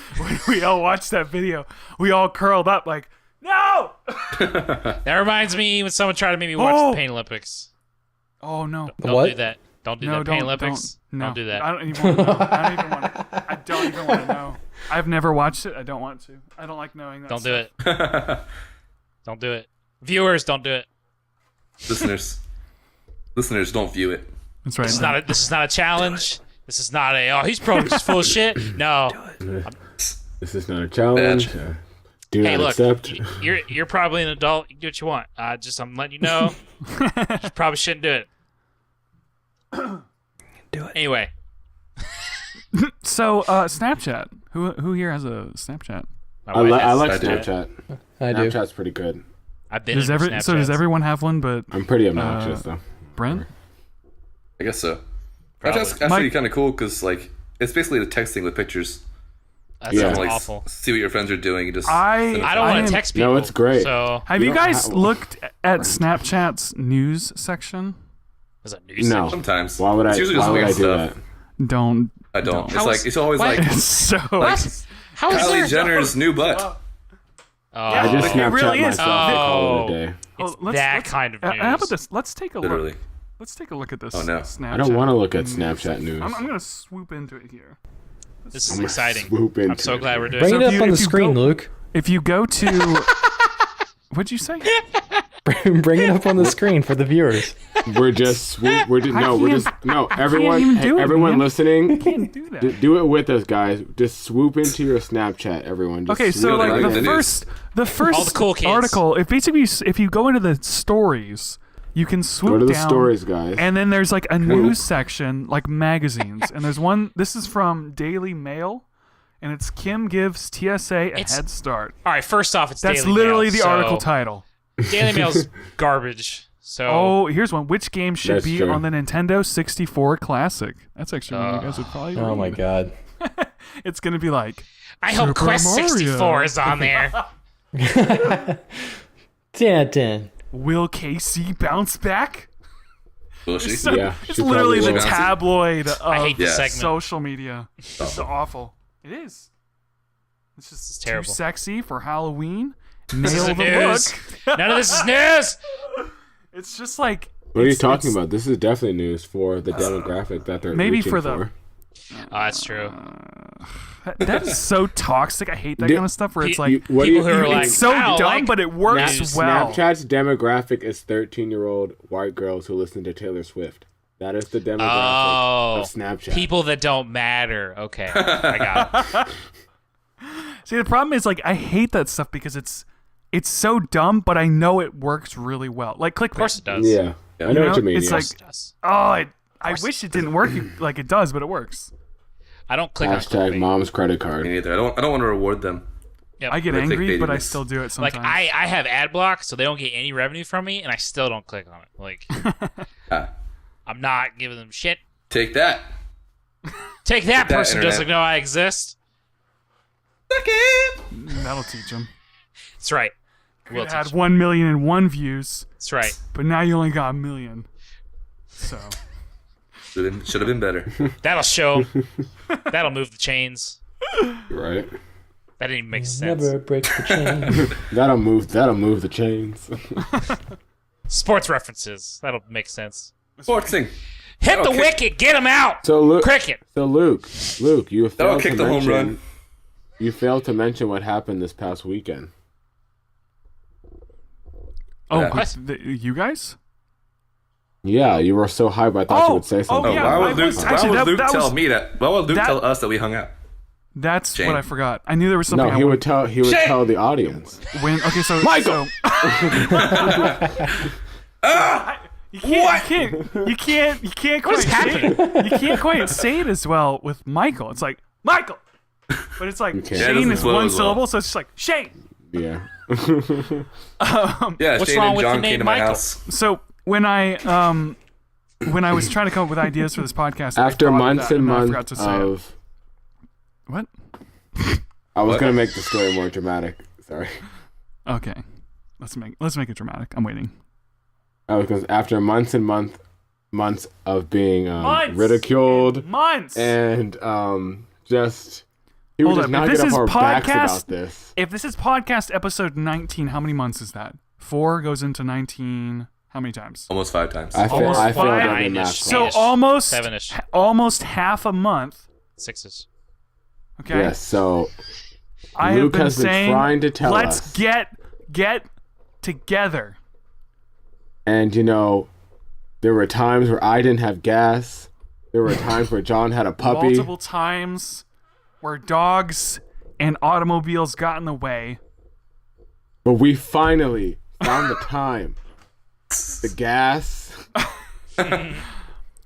we all watched that video, we all curled up like, no! That reminds me when someone tried to make me watch Oh. the Pain Olympics. Oh no. Don't What? do that. Don't do No, that. Pain Olympics. No. Don't do that. I don't even want to know. I don't even want to. I don't even want to know. I've never watched it. I don't want to. I don't like knowing that. Don't do stuff. it. Don't do it. Viewers, don't do it. Listeners. listeners don't view it. That's right. This is not a challenge. This is not he's probably just full of shit. No. This is not a challenge. Do Hey, not look, accept. you're probably an adult. You can do what you want. I'm letting you know. You probably shouldn't do it. Do it. Anyway, So, Snapchat. Who here has a Snapchat? my I wife has like I do. Snapchat. I do. Snapchat's pretty good. I've been Does in so does Snapchats. everyone have one? But I'm pretty obnoxious though. Brent. I guess so. Probably. Snapchat's actually Mike- kind of cool because like it's basically the texting with pictures. That Yeah. sounds Like awful. see what your friends are doing and just. I- send it I to don't I want am- to text people. No, it's great. So Have you don't guys have- looked at Snapchat's news section? there's a news No. section. Sometimes. Why would I? It's usually just Why would weird I do stuff. that? Don't. I don't. It's How like is- it's always what? like It's so. What? How is Kylie there? Jenner's new butt. Oh, I just It Snapchat really is. myself and call it Oh. a day. Oh, that kind of How about news. this? Let's take a Literally. look. Let's take a look at this. Oh, no. Snapchat. I don't want to look at Snapchat news. I'm gonna swoop into it here. This is I'm gonna exciting. swoop into I'm so it. glad we're doing Bring it. it if up you- on the if you screen, go- Luke. If you go to, what'd you say? Bring it up on the screen for the viewers. We're just we're just no, we're can't- just no. can't Everyone, even hey, do it, everyone man. listening, Can't do that. do it with us, guys. Just swoop into your Snapchat, everyone. Just Okay, so swoop like like right the in. the first All the cool kids. article. If basically if you go into the stories, you can swoop Go to the down, stories, guys. and then there's like a news section, like magazines, and there's one. This is from Daily Mail, and it's Kim gives TSA a It's- head start. All right, first off, it's That's Daily literally Mail, the so article title. Daily Mail's garbage. So Oh, here's one. Which game should That's be true. on the Nintendo 64 Classic? That's actually one you guys would probably Oh my read. god. It's gonna be like, I hope Super Quest Mario. 64 is on there. 10 out of 10. will KC bounce back? Will she? So- Yeah, it's she literally the probably will. tabloid of I hate this Yeah. segment. social media. It's awful. It is. It's just is too terrible. sexy for Halloween. This Nail isn't the news. look. None of this is news. It's just like. What are you it's- talking it's- about? This is definitely news for the demographic that they're Maybe reaching for the- Oh, that's true. That is so toxic. I hate that Did- kind of stuff where it's Pe- like. What do People you- who are you- like, It's so "Wow, dumb, like but it works news." well. Snapchat's demographic is 13-year-old white girls who listen to Taylor Swift. That is the demographic Oh, of Snapchat. people that don't matter. Okay, I got it. See, the problem is like I hate that stuff because it's so dumb, but I know it works really well. Like clickbait. Of course it does. Yeah, I know what you mean. It's yeah. like, Of course it does. oh, I wish it didn't work like it does, but it works. I don't click on hashtag clickbait. mom's credit Me card. neither. I don't want to reward them. Yep. I get The angry, but I clickbaitiness. still do it sometimes. Like I have ad block, so they don't get any revenue from me, and I still don't click on it. Like Ah, I'm not giving them shit. take that. Take that, that, person internet. doesn't know I exist. That'll teach them. That's right. You Will had teach. 1,000,001 views, That's right. but now you only got 1,000,000. So Should have been better. That'll show. That'll move the chains. Right. That didn't even make sense. Never break the chain. That'll move the chains. Sports references. That'll make sense. Sportsing. Hit the Okay. wicket. Get him out. So Luke, Cricket. Luke, you failed kick to the home mention. run. You failed to mention what happened this past weekend. oh, Yeah. you guys? Yeah, you were so hyped. I thought you Oh, would say oh, something. Oh, yeah, why I would Luke, was- why actually, would that- Luke that tell was- me that? Why would Luke that- tell us that we hung out? That's Shane. what I forgot. I knew there was something. No, I he wanted- would tell. He would Shane! tell the audience. When okay, so Michael! you can't What is quite say it. You can't quite say it as well with Michael. It's like Michael, but it's like can't. Yeah, it Shane doesn't is flow one as well. syllable, so it's just like Shane. Yeah. Yeah, What's Shane wrong and with John the name came to my Michael? house. So when I was trying to come up with ideas for this podcast, I After thought of months that, and then I months forgot to say it. of, What? I was What? gonna make the story more dramatic. Sorry. Okay, let's make it dramatic. I'm waiting. After months and months of being Months ridiculed Months. and just he would Hold just up, not if get this off our is backs podcast- about this. If this is podcast episode 19, how many months is that? 4 goes into 19. How many times? Almost 5 times. I failed Almost every five-ish. math So- class. So almost Seven-ish. almost half a month. 6s. Okay. Yes. So I Luke have been has been saying, trying to tell let's us. get together. And There were times where I didn't have gas. There were times where John had a puppy. Multiple times where dogs and automobiles got in the way. But we finally found the time. The gas.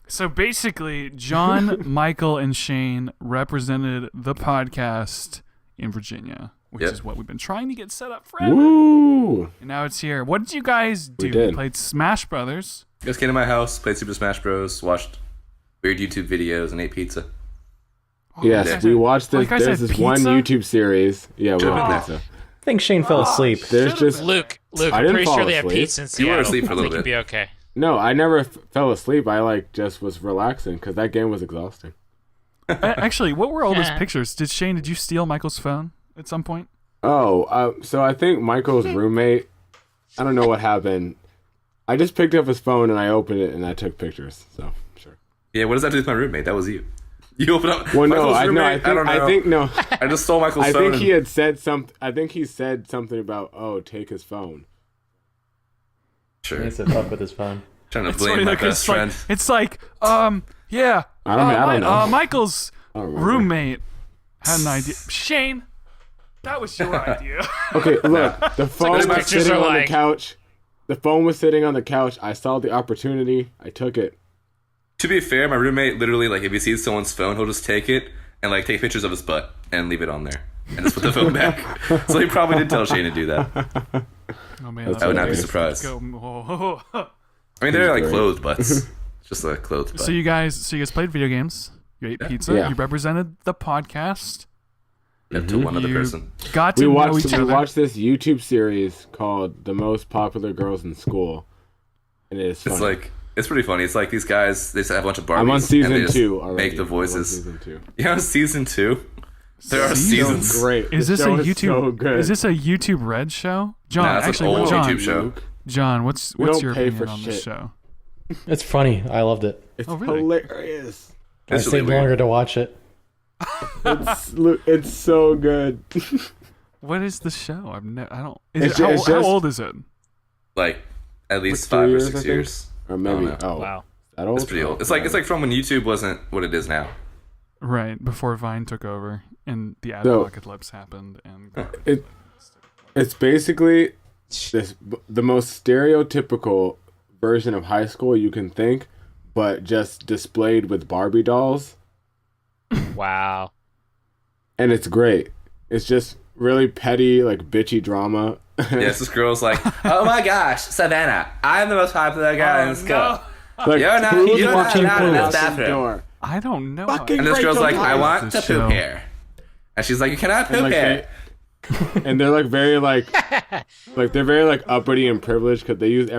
So basically, John, Michael, and Shane represented the podcast in Virginia, which Yep. is what we've been trying to get set up forever. Woo! And now it's here. What did you guys do? We did. You played Smash Brothers. You guys came to my house, played Super Smash Bros, watched weird YouTube videos, and ate pizza. Yes, Yeah. we watched Oh, this. you guys There's had this one pizza? YouTube series. Yeah, we Should've had been pizza. I think Shane fell asleep. There's Should've just been. Luke, I I'm didn't pretty fall sure they have asleep. pizza in You were Seattle. asleep for a I little think you'll bit. be okay. no. I never fell asleep. I just was relaxing because that game was exhausting. Actually, what were all those Yeah. pictures? Did you steal Michael's phone at some point? Oh, so I think Michael's roommate. I don't know what happened. I just picked up his phone and I opened it and I took pictures. So sure. Yeah, what does that do with my roommate? That was you. You opened up. Well, no, Michael's I roommate? don't know. I think no. I just stole Michael's I phone. think he had said something. I think he said something about take his phone. Sure. He said fuck with his phone. Trying to It's blame funny, my like, best friend. yeah. I don't know. Michael's I don't remember. roommate had an idea. Shane, that was your idea. Okay, look. The phone those was pictures sitting are on the like- couch. The phone was sitting on the couch. I saw the opportunity. I took it. To be fair, my roommate literally, like, if he sees someone's phone, he'll just take it and, like, take pictures of his butt and leave it on there. And just put the phone back. So he probably did tell Shane to do that. Oh man, That's I would not be hilarious. surprised. go. I mean, they're, like, Great. clothed butts. It's just a clothed butt. So you guys played video games. You ate pizza. Yeah. You represented the podcast. To one other You person. got We to know watched. each We other. watched this YouTube series called "The Most Popular Girls in School," and it is funny. It's like, it's pretty funny. It's like these guys, they just have a bunch of Barbies. I'm on and they season just 2 already. Make the I'm on voices. season 2. You know, season 2? There are Season? seasons. Great. Is The this a show YouTube? so good. Is this a YouTube Red show? John, Nah, it's actually, an old John, YouTube show. John, what's don't your pay opinion for on this shit. show? It's funny. I loved it. It's Oh, really? hilarious. I It's really stayed weird. longer to watch it. It's so good. What is the show? I don't. It's How just- old is it? Like, at least Like 5 or 3 years, 6 I think. years. Or maybe. know. Oh, Wow. that old? It's pretty old. It's like from when YouTube wasn't what it is now. Right before Vine took over and the So- apocalypse happened, and It's basically the most stereotypical version of high school you can think, but just displayed with Barbie dolls, Wow. and it's great. It's just really petty, like bitchy drama. Yes, this girl's like, oh my gosh, Savannah, I'm the most popular guy in school. Like, You're not- who's you're not watching allowed in Clue? this bathroom. Door? I don't know. Fucking And this girl's like, I want to This poop show. here. And she's like, you cannot poop And, like, here. and they're like very like they're very like uppity and privileged because they use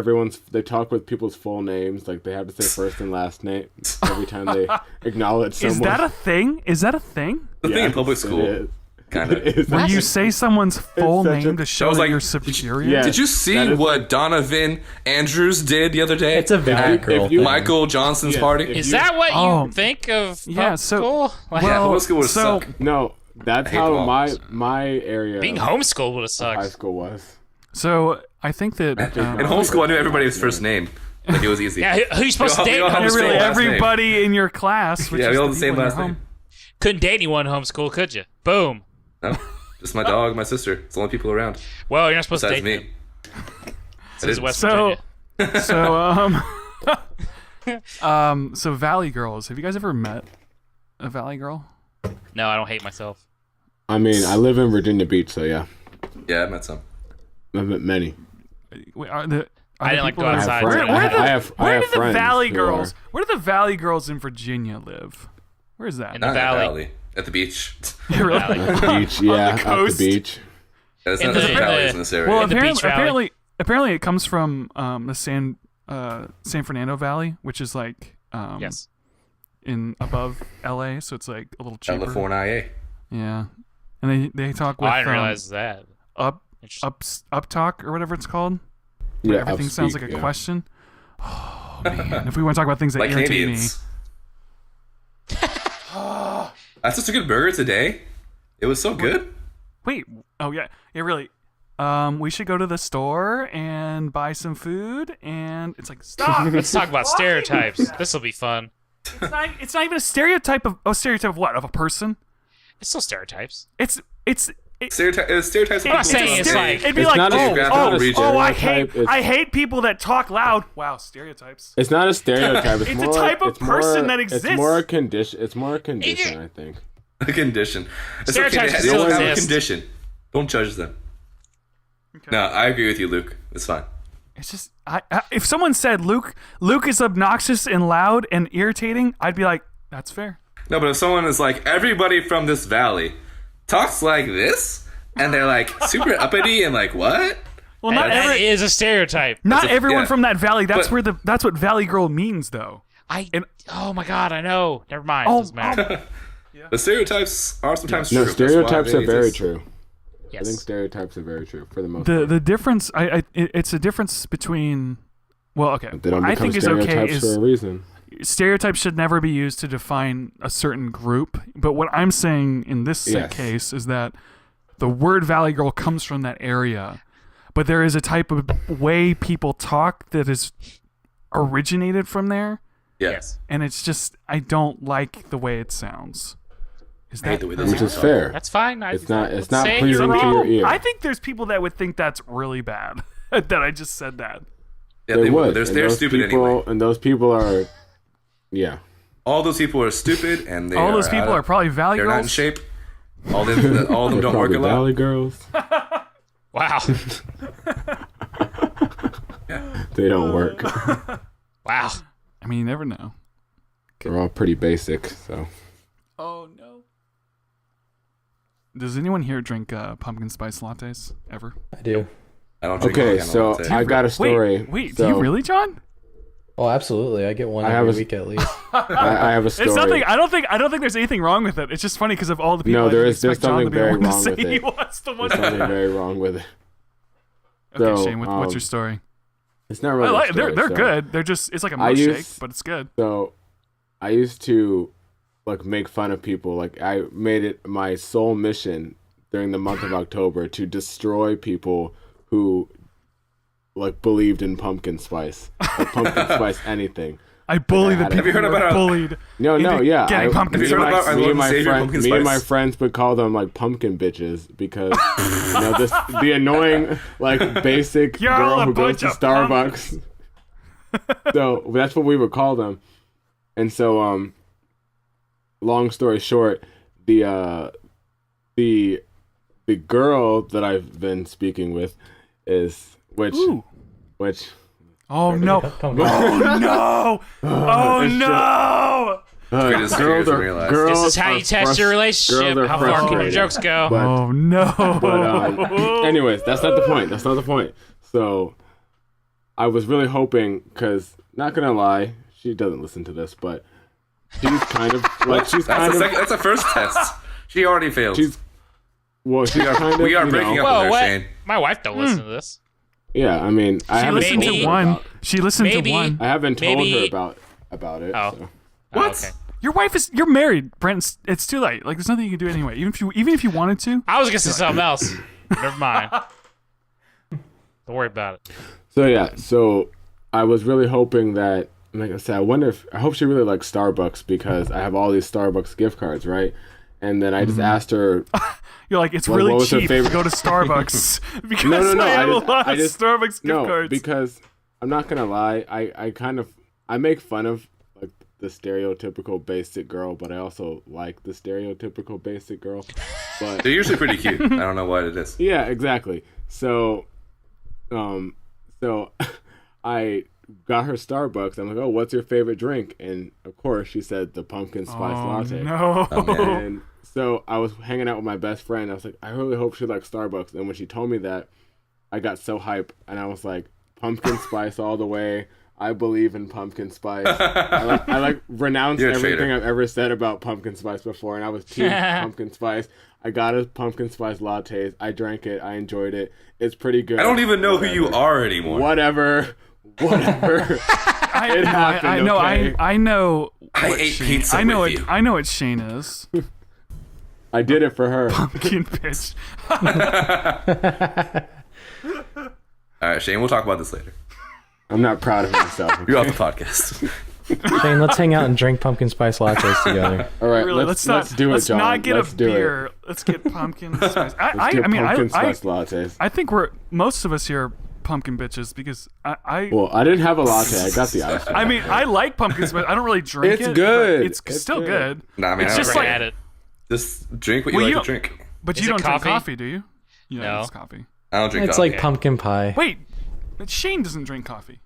they talk with people's full names, like they have to say first and last name every time they acknowledge someone. Is that a thing? Is that a thing? The thing in Yes, public it school, is. kind of. It is. Where you say someone's full such name a- to show I was that like, you're did superior? Yeah. Did you that see is what Donovan Andrews did the other day? It's a Valley if Girl you- thing. Michael Johnson's Yes, party. if Is you- that what Oh. you think of Yeah, public so- school? Like, Yeah, Well, public school would so- suck. No, that's I hate how them all. my area being of homeschooled would have high sucked. school was. So I think that In homeschool, I knew everybody's first name. Like, it was easy. Yeah, who you supposed to We date? all have the really same last name. everybody in your class, which Yeah, is we all the have the same people in last your name. home. Couldn't date anyone in homeschool, could you? Boom. No, just my dog, my sister. It's the only people around Well, you're not supposed besides to date me. them. I This is didn't. West So, Virginia. so Valley Girls. Have you guys ever met a Valley Girl? No, I don't hate myself. I mean, I live in Virginia Beach, so yeah, Yeah, I met some. I've met many. Wait, are the I didn't like people go that- outside. friends. Where, where, I have- the, I where have do the friends Valley who Girls? are- Where do the Valley Girls in Virginia live? Where is that? In the Not in valley. At the beach. Really? Valley. At the beach, yeah, at the coast. beach. There's In not the- there's in valleys the- in this area. Well, In the Beach Valley. apparently, it comes from the San Fernando Valley, which is like Yes. in above LA, so it's like a little cheaper. California. Yeah, and they talk Oh, with I didn't realize that. Interesting. up talk or whatever it's called. Yeah, Everything sounds like upspeak, a yeah. question. Oh man, if we want to talk about things that Like irritate me, Canadians. That's just a good burger today. It was so good. wait, oh yeah, really. we should go to the store and buy some food. And it's like, stop. Let's talk about stereotypes. This will be fun. It's not even a stereotype of what? Of a person? It's still stereotypes. It's Stereotypes. I'm not saying it's like it'd be It's like, not a geographical region. I hate people that talk loud. Wow, stereotypes. It's not a stereotype. It's, It's more, a type of it's person more, that exists. It's more a condition. It's more a condition, I think. A condition. It's Stereotypes okay. They still don't have a exist. condition. Don't judge them. Okay. No, I agree with you, Luke. It's fine. It's just if someone said Luke is obnoxious and loud and irritating, I'd be like, that's fair. No, but if someone is like, everybody from this valley talks like this, and they're like super uppity and like, what? Well, not that is a stereotype. everyone yeah. from that valley. That's But- that's what Valley Girl means, though. Oh my god, I know. Never mind. Oh, Doesn't matter. The stereotypes are sometimes true. No, That's why stereotypes they are very exist. true. I Yes. think stereotypes are very true for the most part. The difference, it's a difference between. Well, okay. They don't I become think is okay stereotypes for a is reason. stereotypes should never be used to define a certain group. But what I'm saying in this Yes. case is that the word Valley Girl comes from that area, but there is a type of way people talk that is originated from there, Yeah. Yes. and it's just I don't like the way it sounds. Is I hate that the way they Which sound. is fair. That's fine. It's not Say pleasing you're to wrong. your ear. I think there's people that would think that's really bad that I just said that. Yeah, They they would. They're and those stupid people, anyway. And those people are, yeah. All those people are stupid, and they All those are people out are of- probably Valley They're not in Girls. shape. All of them They're don't work probably a lot. Valley girls. Wow. They don't work. Wow. I mean, you never know. They're all pretty basic. So Oh no. Does anyone here drink pumpkin spice lattes ever? I do. I don't drink okay, Montana so latte. I got a story. Wait, so do you really, John? Oh, absolutely. I get one I every have a- week at least. I have a story. It's nothing. I don't think there's anything wrong with it. It's just funny because of all the people. No, I there didn't is- there's expect John to something be the very one to wrong say with he it. was the one. There's something very wrong with it. Okay, So, Shane, what's your story? It's not really. a story, They're so- good. They're just it's like a I milkshake, used- but it's good. So, I used to like make fun of people. Like I made it my sole mission during the month of October to destroy people who like believed in pumpkin spice, like pumpkin spice anything. I bully the people Have you heard who are about how- bullied. No, into yeah. getting pumpkin Have you heard spice. about our me Lord and my and Savior, friend, pumpkin me and my spice? friends would call them like pumpkin bitches because the annoying like basic You're all girl a who goes bunch to of Starbucks. So that's what we would call them. And so long story short, the girl that I've been speaking with is which Oh no! Come Oh no! Oh it's no! Greatest fears in real life. This is how you test your relationship. girls are How far can your frustrated. jokes go? But- Oh no! But anyways, that's not the point. That's not the point. So I was really hoping, because not gonna lie, she doesn't listen to this, but she's kind of like That's a first test. She already failed. she's kind of we are breaking up. Whoa, there, what? Shane. My wife don't listen to this. Yeah, I mean, I She haven't listened told to her one. about- She listened Maybe. to one. I haven't told Maybe- her about it. Oh. So. What? Okay. Your wife is. You're married, Brent. It's too late. Like there's nothing you can do anyway. Even if you wanted to. I was gonna say something else. Never mind. Don't worry about it. So yeah, so I was really hoping that, like I said, I hope she really likes Starbucks because I have all these Starbucks gift cards, right? And then I just asked her, You're like it's What really was her cheap to favorite- go to Starbucks because No, I have I a just- lot I of just- Starbucks gift no, cards. because I'm not gonna lie, I make fun of like the stereotypical basic girl, but I also like the stereotypical basic girl. But They're usually pretty cute. I don't know what it is. yeah, exactly. So, so I got her Starbucks. I'm like, oh, what's your favorite drink? And of course, she said the pumpkin spice oh latte. no! And so I was hanging out with my best friend. I was like, I really hope she likes Starbucks. And when she told me that, I got so hype, and I was like, pumpkin spice all the way. I believe in pumpkin spice. I like renounced You're a everything traitor. I've ever said about pumpkin spice before, and I was team pumpkin spice. I got a pumpkin spice latte. I drank it. I enjoyed it. It's pretty good. I don't even know who you are anymore. Whatever. It happened, I know. okay? I know. I what ate Shane, pizza I know with it. you. I know what Shane is. I did it for her. Pumpkin bitch. All right, Shane, we'll talk about this later. I'm not proud of myself. You're off the podcast. Shane, let's hang out and drink pumpkin spice lattes together. All right, Really, let's do it, let's John. not get let's a do beer. It. Let's get pumpkin spice. Let's get pumpkin spice lattes. I think most of us here are pumpkin bitches because I Well, I didn't have a latte. I got the ice. I mean, I like pumpkin spice. I don't really drink It's it. good. But it's still good. Nah, I mean, It's I just don't like- Had it. just drink what you Well, like you to drink. But Is you it don't drink coffee? coffee, do you? Yeah, No. it's coffee. I don't drink It's coffee. like pumpkin pie. Wait, but Shane doesn't drink coffee.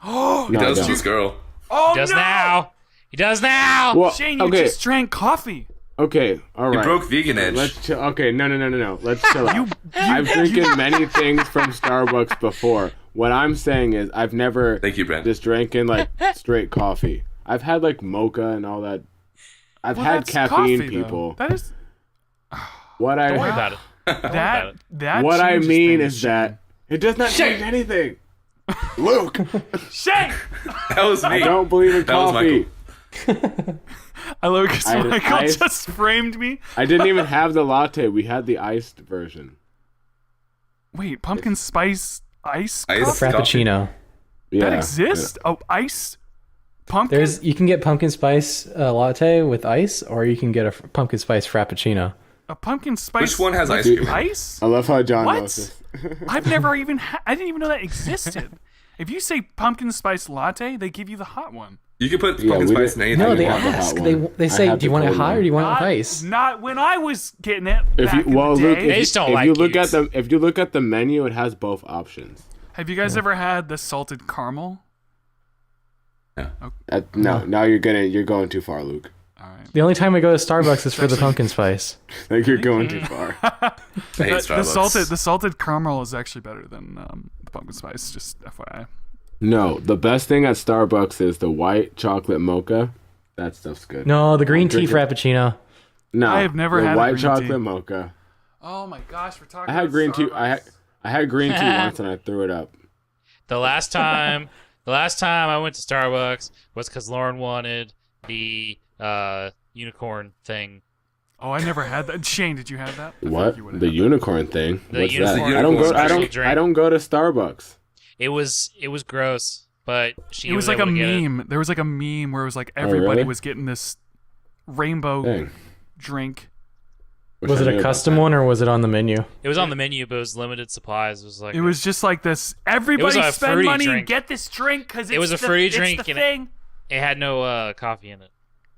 No, He I does don't. to this girl. Oh He does no! now. He does now. Well, Shane, you okay, just drank coffee. okay, all You right. broke vegan edge. Let's chill. Okay, no. Let's chill out. I've drinking many things from Starbucks before. What I'm saying is, I've never Thank you, Brent. just drinking like straight coffee. I've had like mocha and all that. I've Well, had that's caffeine, coffee, though. people. That is What Don't worry I about it. that. That. what I changes mean things, is that it does not change anything. Luke, Shane. That was me. I don't believe in That was coffee. I love because I had an Michael ice- just framed me. I didn't even have the latte. We had the iced version. Wait, pumpkin spice ice? Ice? coffee? Frappuccino. Yeah, That exists? Oh, ice pumpkin. You can get pumpkin spice latte with ice, or you can get a pumpkin spice frappuccino. A pumpkin spice. Which one has ice with cream in it? Ice? I love how John What? knows this. I've never even. I didn't even know that existed. If you say pumpkin spice latte, they give you the hot one. You can put Yeah, pumpkin we spice did- in anything. No, you they want. the hot ask. one. They I say, had do you the want it cold hot one. or do you want it Not, with ice? not when I was getting it. If back you well, in the Luke, day. They just don't if like you look you. at if you look at the menu, it has both options. Have you guys ever had the salted caramel? No, now you're going too far, Luke. All right. The only time I go to Starbucks is for the pumpkin spice. Like you're going too far. I hate Starbucks. The salted caramel is actually better than the pumpkin spice. Just FYI. No, the best thing at Starbucks is the white chocolate mocha. That stuff's good. No, the green tea drinking- frappuccino. No, I have never the had a white green chocolate tea. mocha. Oh my gosh, we're talking. I had about green tea. Starbucks. I had green tea once and I threw it up. The last time I went to Starbucks was because Lauren wanted the unicorn thing. Oh, I never had that. Shane, did you have that? I feel What? like you would've The had unicorn thing? The What's unicorn- that? I don't go. I special don't. drink. I don't go to Starbucks. It was gross, but she It was like a able to get it. meme. There was like a meme where it was like everybody really? was getting this rainbow Dang. drink. Wish Was I it knew a about custom that. one or was it on the menu? It was on the menu, but it was limited supplies. It was like It was just like this. Everybody a spend fruity money and drink. get this drink because It was a the, fruity it's drink The and thing. it had no coffee in it.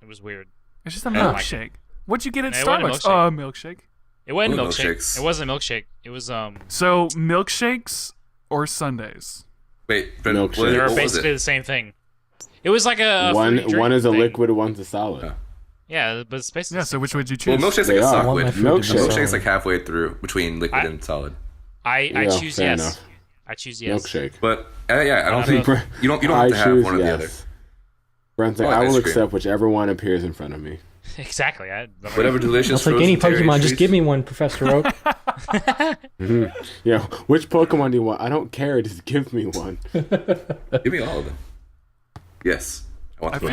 It was weird. It's just a I don't like milkshake. What'd you get at No, it wasn't a Starbucks? milkshake. Oh, a milkshake. It wasn't Ooh, milkshake. milkshakes. It wasn't a milkshake. It was So milkshakes or sundaes? Wait, Brent, Milkshake. what, they were what was basically it? the same thing. It was like a One fruity drink one is a thing. liquid, one's a solid. Yeah. Yeah, but it's basically Yeah. the So same which would you Well, choose? milkshake's They like a are. I want sock my with. food to be Milkshake. Milkshake's solid. like halfway through between liquid I- and solid. I Yeah, choose fair yes. enough. I choose yes. Milkshake. But yeah, I don't I think don't you don't I have to have choose one or the yes. other. Brent's like, I like I will ice cream. accept whichever one appears in front of me. Exactly. Whatever delicious. It's like frozen any Terry Pokemon. Just treats. give me one, Professor Oak. Yeah, which Pokemon do you want? I don't care. Just give me one. Give me all of them. Yes, I want. I them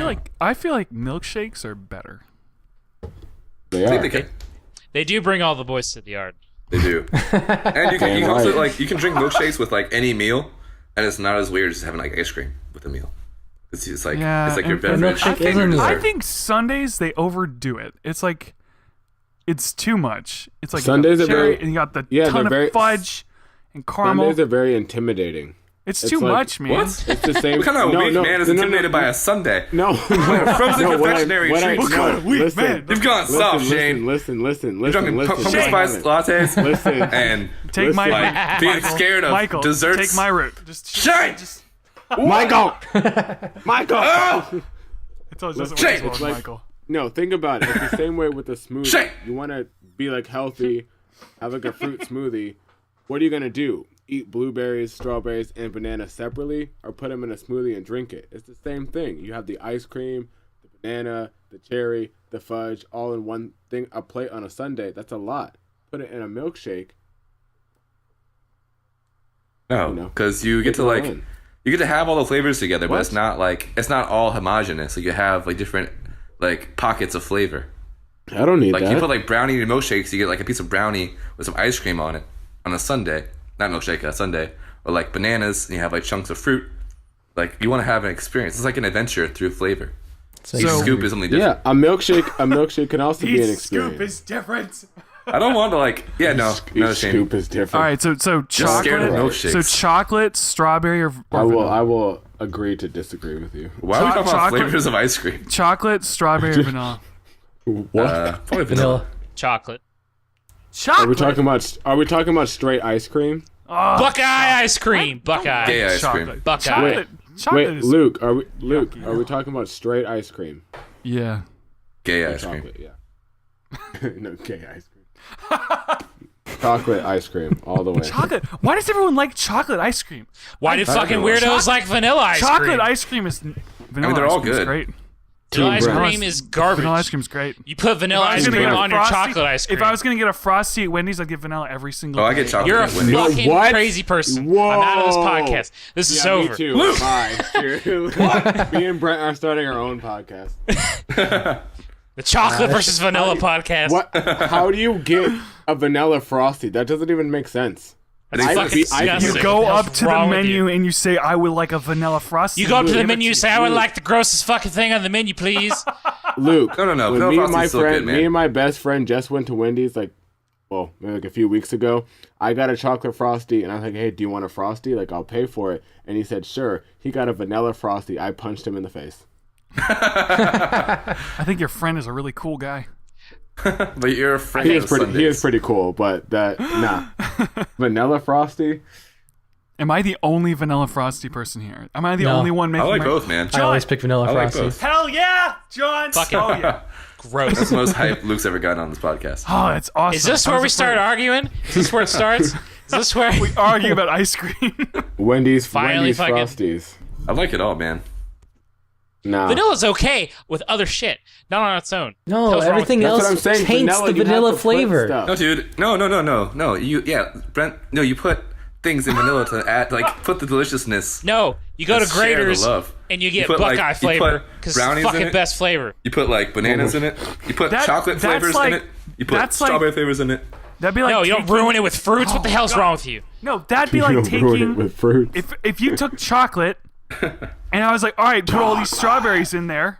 feel all. like milkshakes are better. They I are. think they can. They do bring all the boys to the yard. They do. And you can Damn also right. like you can drink milkshakes with like any meal, and it's not as weird as having like ice cream with a meal. It's like Yeah, it's like your and- beverage milkshake and your isn't- dessert. I think Sundays they overdo it. It's like it's too much. It's like Sundays you are got cherry, very- and you got the yeah, ton they're of very- fudge and caramel. Sundays are very intimidating. It's it's too like- much, man. What? It's the same. What kind of no, weak no, man is no, no, intimidated no, by a Sunday? No, Frozen confectionery treats. What kind of weak listen, man? You've gone soft, Shane. Listen. You're drinking pumpkin Shane. spice lattes Listen. and Take my Listen. like being Michael, scared of Michael, desserts. Take my route. Just Shane! Just, Michael. Michael. Ah! it doesn't work Shane! as well as It's like- Michael. No, think about it. It's the same way with the smoothie. Shane! You want to be like healthy, have like a fruit smoothie. What are you gonna do? Eat blueberries, strawberries, and banana separately, or put them in a smoothie and drink it? It's the same thing. You have the ice cream, the banana, the cherry, the fudge, all in one thing. A plate on a Sunday. That's a lot. Put it in a milkshake. No, You know, because you get to Take it like all in. you get to have all the flavors together, but What? it's not all homogenous. Like you have like different like pockets of flavor. I don't need Like that. you put like brownie in milkshakes, you get like a piece of brownie with some ice cream on it on a Sunday, not milkshake, a sundae, or like bananas, and you have like chunks of fruit. Like you want to have an experience. It's like an adventure through flavor. Each scoop is something different. Yeah, a milkshake can also be an experience. Scoop is different. I don't want to like. Yeah, no, Each shame. scoop is different. All right, so Just scared of chocolate. milkshakes. So chocolate, strawberry, or I vanilla? will agree to disagree with you. Why are we talking about chocolate- flavors of ice cream? Chocolate, strawberry, or vanilla? What? Probably Vanilla. Chocolate. Chocolate. Are we talking about straight ice cream? Buckeye ice cream. Buckeye. Gay ice Chocolate. cream. Buckeye. Chocolate. Chocolate Wait, is Luke, are we talking about straight ice cream? yeah. Gay ice cream. Chocolate, yeah. No, gay ice cream. Chocolate ice cream all the way. Chocolate. Why does everyone like chocolate ice cream? Why do fucking everyone. weirdos like vanilla ice Chocolate cream? ice cream is vanilla. they're ice all cream's good. Great. Vanilla ice Team Brent. cream is garbage. Vanilla ice cream's great. You put vanilla If I was ice gonna cream get a on your Frosty- chocolate ice cream. If I was gonna get a Frosty at Wendy's, I'd get vanilla every single Oh, day. I get chocolate. You're a at Wendy's. fucking what? crazy person. Whoa. I'm out of this podcast. This is Yeah, over. me too. Bye. Me and Brent are starting our own podcast. The chocolate versus vanilla podcast. What? How do you get a vanilla frosty? That doesn't even make sense. That's I- fucking I- disgusting. You go What the up hell's to the wrong with menu you? and you say, "I would like a vanilla Frosty." You go up to Give the it menu, you. say, "I would like the grossest fucking thing on the menu, please." Luke. No. When Vanilla me and my Frosty's still friend, good, man. me and my best friend just went to Wendy's maybe like a few weeks ago. I got a chocolate frosty, and I was like, "Hey, do you want a frosty? Like, I'll pay for it." And he said, "Sure." He got a vanilla frosty. I punched him in the face. I think your friend is a really cool guy. But you're afraid He of is pretty. He Sundays. is pretty cool, but vanilla frosty. Am I the only vanilla Frosty person here? Am I the No. only one I making like my... both, man. I always pick vanilla I like frosties. both. Hell yeah, John! Fucking- Oh yeah. Gross. That's the most hype Luke's ever gotten on this podcast. Oh, that's awesome. Is this I where was we start afraid. arguing? Is this where it starts? Is this where We argue about ice cream. Wendy's Finally fucking- frosties. I like it all, man. Nah. Vanilla's okay with other shit, not on its own. No, Hell's wrong everything with That's what I'm else saying. taints Vanilla, the you have vanilla to put flavor. stuff. No, dude. No. Brent. No, you put things in vanilla to add, like, put the deliciousness. No, you go to Let's share the Grader's love. and you get put, like, Buckeye you flavor put because it's brownies in fucking it. best flavor. You put like bananas in it. You put That- chocolate that's flavors like- in it. You put that's like- strawberry flavors in it. That'd be like No, you don't taking- ruin it with fruits. What the hell's wrong with you? No, that'd be You like don't ruin it taking with fruit. if you took chocolate and I was like, all right, put all these strawberries in there.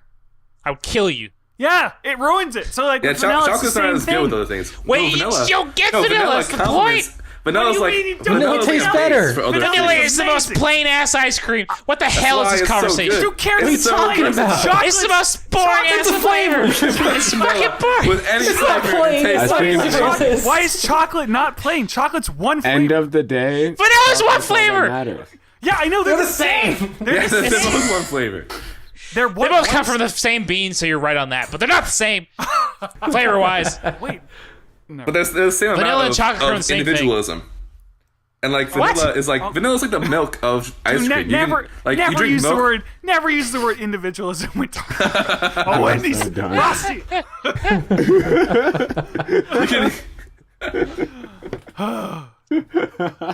I would kill you. Yeah, it ruins it. So like Yeah, with vanilla, it's the chocolate's not same as thing. good with other things. Wait, no, you vanilla. don't get no, vanilla, that's the complements- point. Vanilla's What like do you mean you don't? Vanilla vanilla's tastes like better. base for other Vanilla Vanilla things. is the most amazing. plain ass ice cream. What the hell is why this it's so conversation? good. Who cares It's what so chocolate good. is? about? Chocolate- It's the most boring ass flavor. It's fucking boring. With any not flavor, plain, it tastes it's I think- like chocolate. Why is chocolate not plain? Chocolate's one flavor. End of the day. Vanilla's one that's all that flavor. matters. Yeah, I know they're the same. They're Yeah, the that's same. both one flavor. They're They what? both come from the same bean, so you're right on that. But they're not the same flavor wise. Wait. But there's the same Vanilla and amount chocolate are the of same thing. individualism. And like vanilla is like vanilla's like the milk of ice cream. You can- Never, like you never drink use milk. the word. Never use the word individualism when talking about oh, Wendy's so done. Frosty.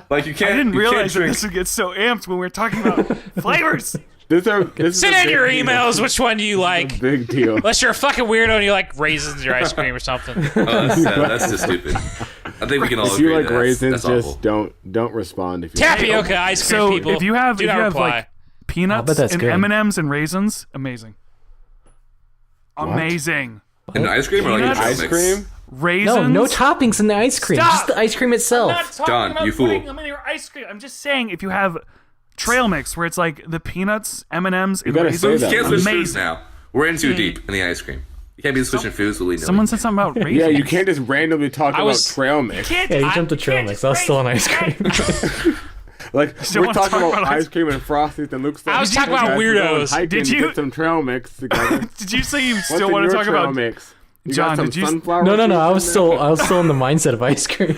Like you can't. I didn't you realize can't that drink. this would get so amped when we were talking about flavors. This is Send a in big your deal. emails which one do you like. Big deal. Unless you're a fucking weirdo and you like raisins in your ice cream or something. Oh, that's just stupid. I think we can all If agree you like that that's- raisins, that's just awful. don't respond. If you Tapioca ice cream So people. if you have do not reply. like peanuts bet that's and good. M&Ms and raisins, amazing. Amazing. In ice cream or like in Peanuts? trail ice mix? cream. Raisins. No, no toppings in the ice cream. Stop! Just the ice cream itself. I'm not talking John, about you fool. putting them in your ice cream. I'm just saying if you have trail mix where it's like the peanuts, M&Ms, and gotta say raisins, that. You can't switch foods amazing. now. We're in too deep in the ice cream. You can't be switching foods willy nilly. Someone said something about raisins. Yeah, you can't just randomly talk about was- trail mix. Can't, Yeah, you I- jumped to trail can't mix. just That was still an raise- ice cream. Like Still we're wanna talking talk about about ice cream and frosties, and Luke's like, I was talking "You about guys weirdos. go and hike Did and you- get some trail mix together? Did you say you What's still in want to your talk trail about mix? You John, got some did you- sunflower No, seeds I was in still there? in the mindset of ice cream.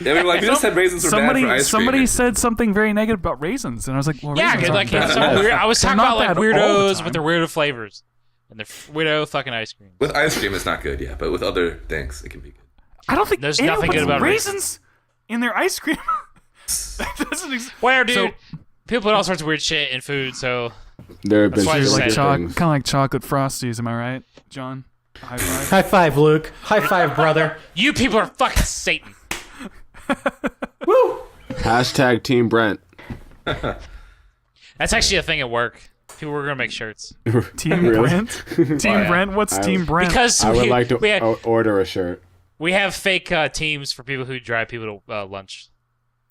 Yeah, I mean, like we just said raisins were bad for ice cream. somebody said something very negative about raisins, and I was like, well, Yeah, raisins good, aren't like bad. some weird, I was They're talking not about like bad all the weirdos time. with their weirdo flavors and their weirdo fucking ice cream. With ice cream, it's not good, yeah, but with other things, it can be good. I don't think There's anyone nothing puts good about raisins in their ice cream. That doesn't Where, dude? So- People put all sorts of weird shit in food, so There have been why I stranger just like said- things. kind of like chocolate frosties. Am I right, John? High five. High five, Luke. High five, brother. you people are fucking Satan. Hashtag Team Brent. That's actually a thing at work. People were gonna make shirts Team Really? Brent. Team Brent. What's Team Brent? because I would like to we order a shirt. we have fake teams for people who drive people to lunch,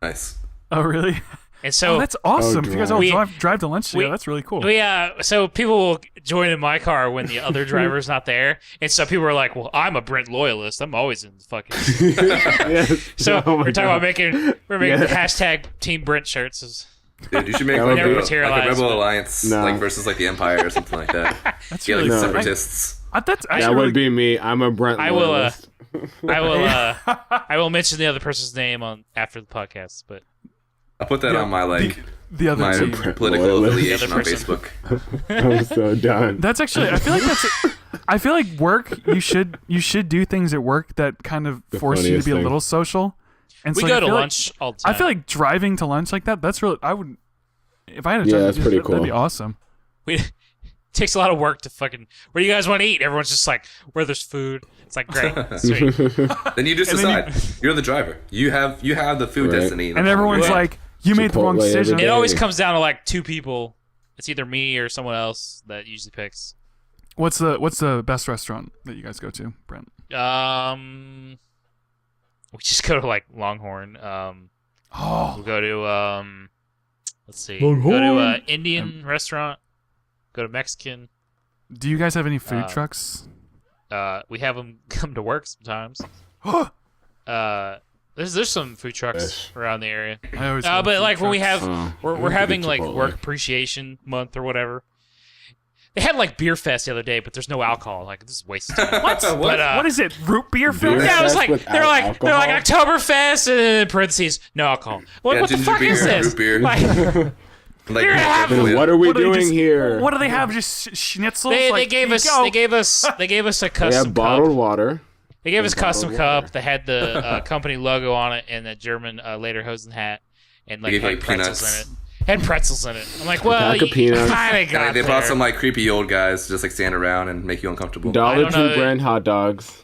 Nice. Oh, really? and so Oh, that's awesome. If you guys all We- drive to lunch together, that's really cool. so people will join in my car when the other driver's not there, and so people are like, "Well, I'm a Brent loyalist. I'm always in the fucking." Yes. So Oh my we're talking God. about making the hashtag Team Brent shirts. Dude, you should make That like would a, be- like a materialized, Rebel but- Alliance, No. like versus like the Empire or something like that. That's Yeah, like really No. cool. separatists. That's That actually would really, be me. I'm a Brent I will, loyalist. I will mention the other person's name on after the podcast, but I'll put that on my like the other my team. political Loyalist. affiliation The on other person. Facebook. I'm so done. That's actually. I feel like work. You should do things at work that kind of The force you to funniest be a thing. little social. And we so go I to feel like- lunch all the time. I feel like driving to lunch like that. That's really. I would. If I had a Yeah, job, that's pretty that'd cool. be awesome. it takes a lot of work to fucking. Where do you guys want to eat? Everyone's just like, where there's food. It's like great, sweet. Then you just And then decide. You're the driver. You have the food Right. destiny. And everyone's Yeah. like, "You made the wrong Chipotle every decision." day. It always comes down to like two people. It's either me or someone else that usually picks. What's the best restaurant that you guys go to, Brent? We just go to like Longhorn. Oh, We'll go to let's see. Longhorn. Go to Indian restaurant. Go to Mexican. do you guys have any food trucks? We have them come to work sometimes. There's some food trucks Fish. around the area. I always go to But food like when we trucks. have Oh, we're having Chipotle. like work appreciation month or whatever. They had like beer fest the other day, but there's no alcohol. Like this is wasted time. What? But, what is it? Root beer Beer fest? yeah, it was fest like without they're like alcohol? Oktoberfest and in parentheses no alcohol. What, Yeah, what the ginger fuck beer, is this? root beer. Like, like, You're having- What are we What do they doing just- here? What do they have? Just schnitzels? they Like, gave here us you go. they gave us a We custom have bottled cup. water. They gave us bottled custom water. cup that had the company logo on it and the German Lederhosen hat and like They gave, had like, pretzels peanuts. in it. Had pretzels in it. I'm like, well, pack of peanuts. kind of And got they brought there. some like creepy old guys to just like stand around and make you uncomfortable. Dollar don't know. Tree brand hot dogs.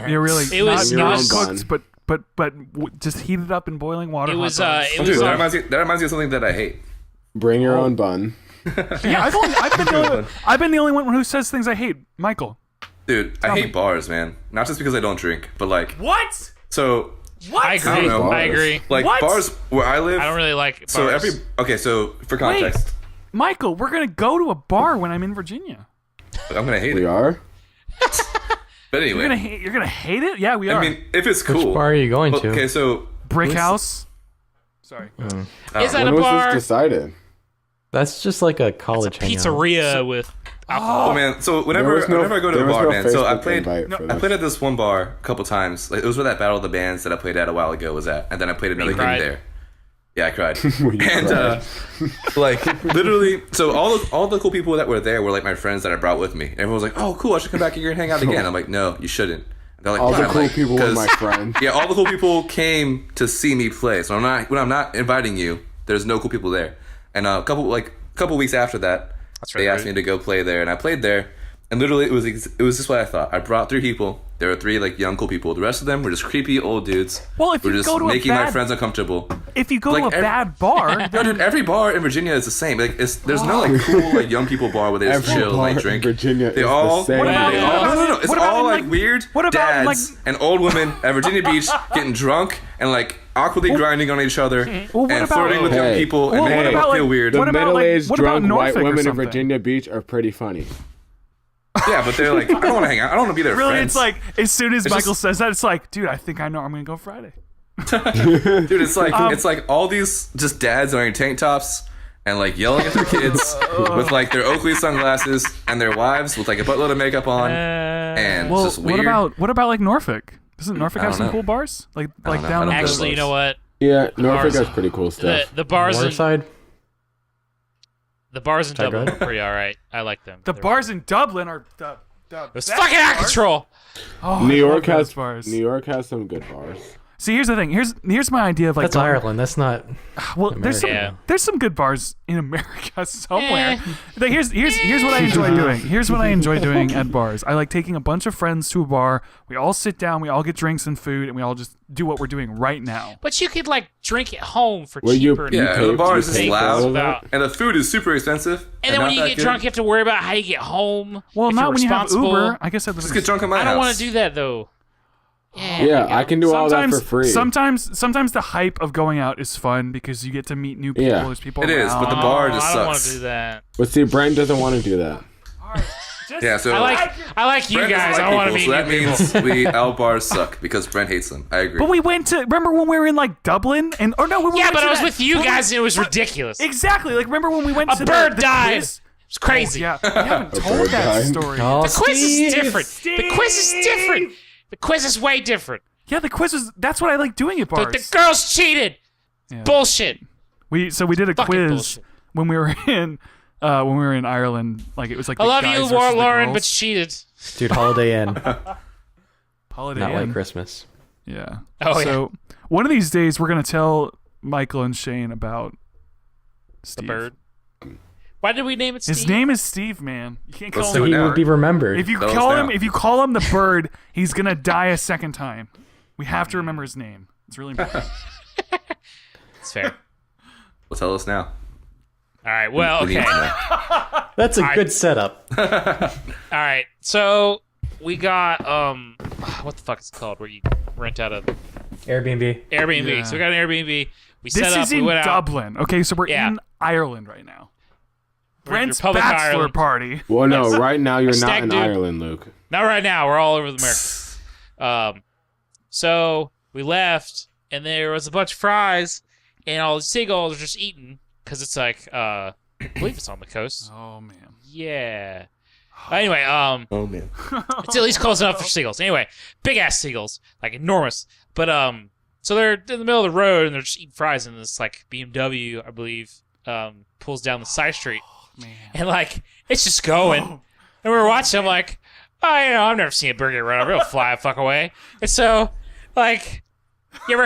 You're really It was not not- cooked, but just heated up in boiling water. It hot was dogs. it Oh, was dude, that reminds me of something that I hate. Bring your own bun. Yeah, I've been the only one who says things I hate. Michael. Dude, I hate bars, man. Not just because I don't drink, but like, What? so What? I I agree. don't know. I agree. like What? bars where I live. I don't really like bars. So so for context, Michael, we're gonna go to a bar when I'm in Virginia. I'm gonna hate We it. are? But anyway, You're gonna hate it? Yeah, we are. I mean, if it's cool. Which bar are you going Well, to? Okay, so Brick House. Sorry. Is that When a was bar? this decided? That's just like a It's a college hangout. pizzeria with alcohol. oh man, so whenever There was no- I go to there a was bar, no man. So I Facebook played invite for I this. played at this one bar a couple times. Like, it was where that Battle of the Bands that I played at a while ago was at, and then I played another game cried? there. Yeah, I cried. You and cried. like literally, so all the cool people that were there were like my friends that I brought with me. Everyone was like, "Oh, cool! I should come back here and hang out again." I'm like, "No, you shouldn't." And they're like, All "Why?" the I'm cool like, people were 'Cause- my friends. Yeah, all the cool people came to see me play. So when I'm not inviting you, there's no cool people there. And a couple weeks after that, they asked me to go play there, and I played there. And literally, it was just what I thought. I brought 3 people. There were 3 like young cool people. The rest of them were just creepy old dudes. Well, if who were you just go to a making my bad- friends uncomfortable. If you go Like to a bad bar, No, then dude, every bar in Virginia is the same. Like, there's no like cool like young people bar where they just Every chill and bar like in drink. Virginia they is the all, same. What about- they what all, about- no. It's what about all in, like like- weird what about in, dads like- and old women at Virginia Beach getting drunk and like awkwardly grinding on each other Well, what and about- flirting with young Hey. people and Well, making what them about, feel like- weird. The What about, like, middle-aged what about drunk white Norfolk or women in something? Virginia Beach are pretty funny. Yeah, but they're like, I don't want to hang out. I don't want to be their really, friends. it's like as soon as It's Michael just- says that, it's like, dude, I think I know I'm gonna go Friday. Dude, it's like all these just dads wearing tank tops and like yelling at their kids with like their Oakley sunglasses and their wives with like a buttload of makeup on and Well, it's just weird. what about like Norfolk? Doesn't Norfolk I have don't some know. cool bars? Like don't know. I down don't in know. Actually, you know what? Yeah, Norfolk Bars. has pretty cool stuff. The bars in Waterside? the bars in Sorry, go Dublin are ahead. pretty all right. I like them. the They're- bars in Dublin are the It was best fucking out of bars. control. Oh, New I York love has those bars. New York has some good bars. See, here's the thing. Here's my idea of like That's Ireland. That's not. well, there's America. there's some good bars in America somewhere. Like, here's what I enjoy doing. Here's what I enjoy doing at bars. I like taking a bunch of friends to a bar. We all sit down. We all get drinks and food, and we all just do what we're doing right now. But you could like drink at home for Well, you- cheaper. you Yeah, pay- the bar is you just pay for loud, all of that? and the food is super expensive. and then when not you that get good. drunk, you have to worry about how you get home. Well, if not you're when you have responsible. Uber. I guess I live Just in get drunk in my I house. don't want to do that though. Yeah, I can do all that for free. Sometimes the hype of going out is fun because you get to meet new people. Yeah. There's people It is, around. but the bar just I don't want sucks. to do that. But see, Brent doesn't want to do that. Yeah, so I like you Brent doesn't guys. like I don't want to people, meet so that new people. means our bars suck because Brent hates them. I agree. But we went to remember when we were in like Dublin and when we Yeah, went but to I was that- with you when we- guys and it was ridiculous. Exactly. Like remember when we went A to bird the died. quiz? It's crazy. Oh, yeah, we haven't told bird that died. story. Oh, The quiz Steve. is different. The quiz is different. The quiz is way different. Yeah, the quiz was. That's what I like doing at But bars. the girls cheated. Yeah. Bullshit. We did a Fucking quiz bullshit. when we were in Ireland. Like it was like I the love guys you, versus the Lauren, girls. but she cheated. Dude, Holiday Inn. Holiday Not Inn. like Christmas. Yeah. Oh, yeah. So one of these days we're gonna tell Michael and Shane about The Steve. bird. Why did we name it Steve? His name is Steve, man. You can't Let's call do him. it He now. would be remembered. If you Those call down. him, if you call him the bird, he's gonna die a second time. We have to remember his name. It's really important. It's fair. Well, tell us now. All right. Well, We need okay. to know. That's a good setup. All right. So we got what the fuck is it called? Where you rent out a Airbnb. Airbnb. Yeah. So we got an Airbnb. We This set up. is We in went out. Dublin. Okay, so we're Yeah. in Ireland right now. We're in Brent's Republic bachelor Ireland. party. Well, no, right now you're not Stag in dude. Ireland, Luke. Not right now. We're all over the America. So we left, and there was a bunch of fries, and all the seagulls are just eating because it's like I believe it's on the coast. Oh man. Yeah. Anyway, Oh man. it's at least close enough for seagulls. Anyway, big ass seagulls, like enormous. But so they're in the middle of the road and they're just eating fries, and this like BMW, I believe, pulls down the side street, Man. and like it's just going. And we were watching. I'm like, oh, I've never seen a burger run over. It'll fly the fuck away. And so, like, have you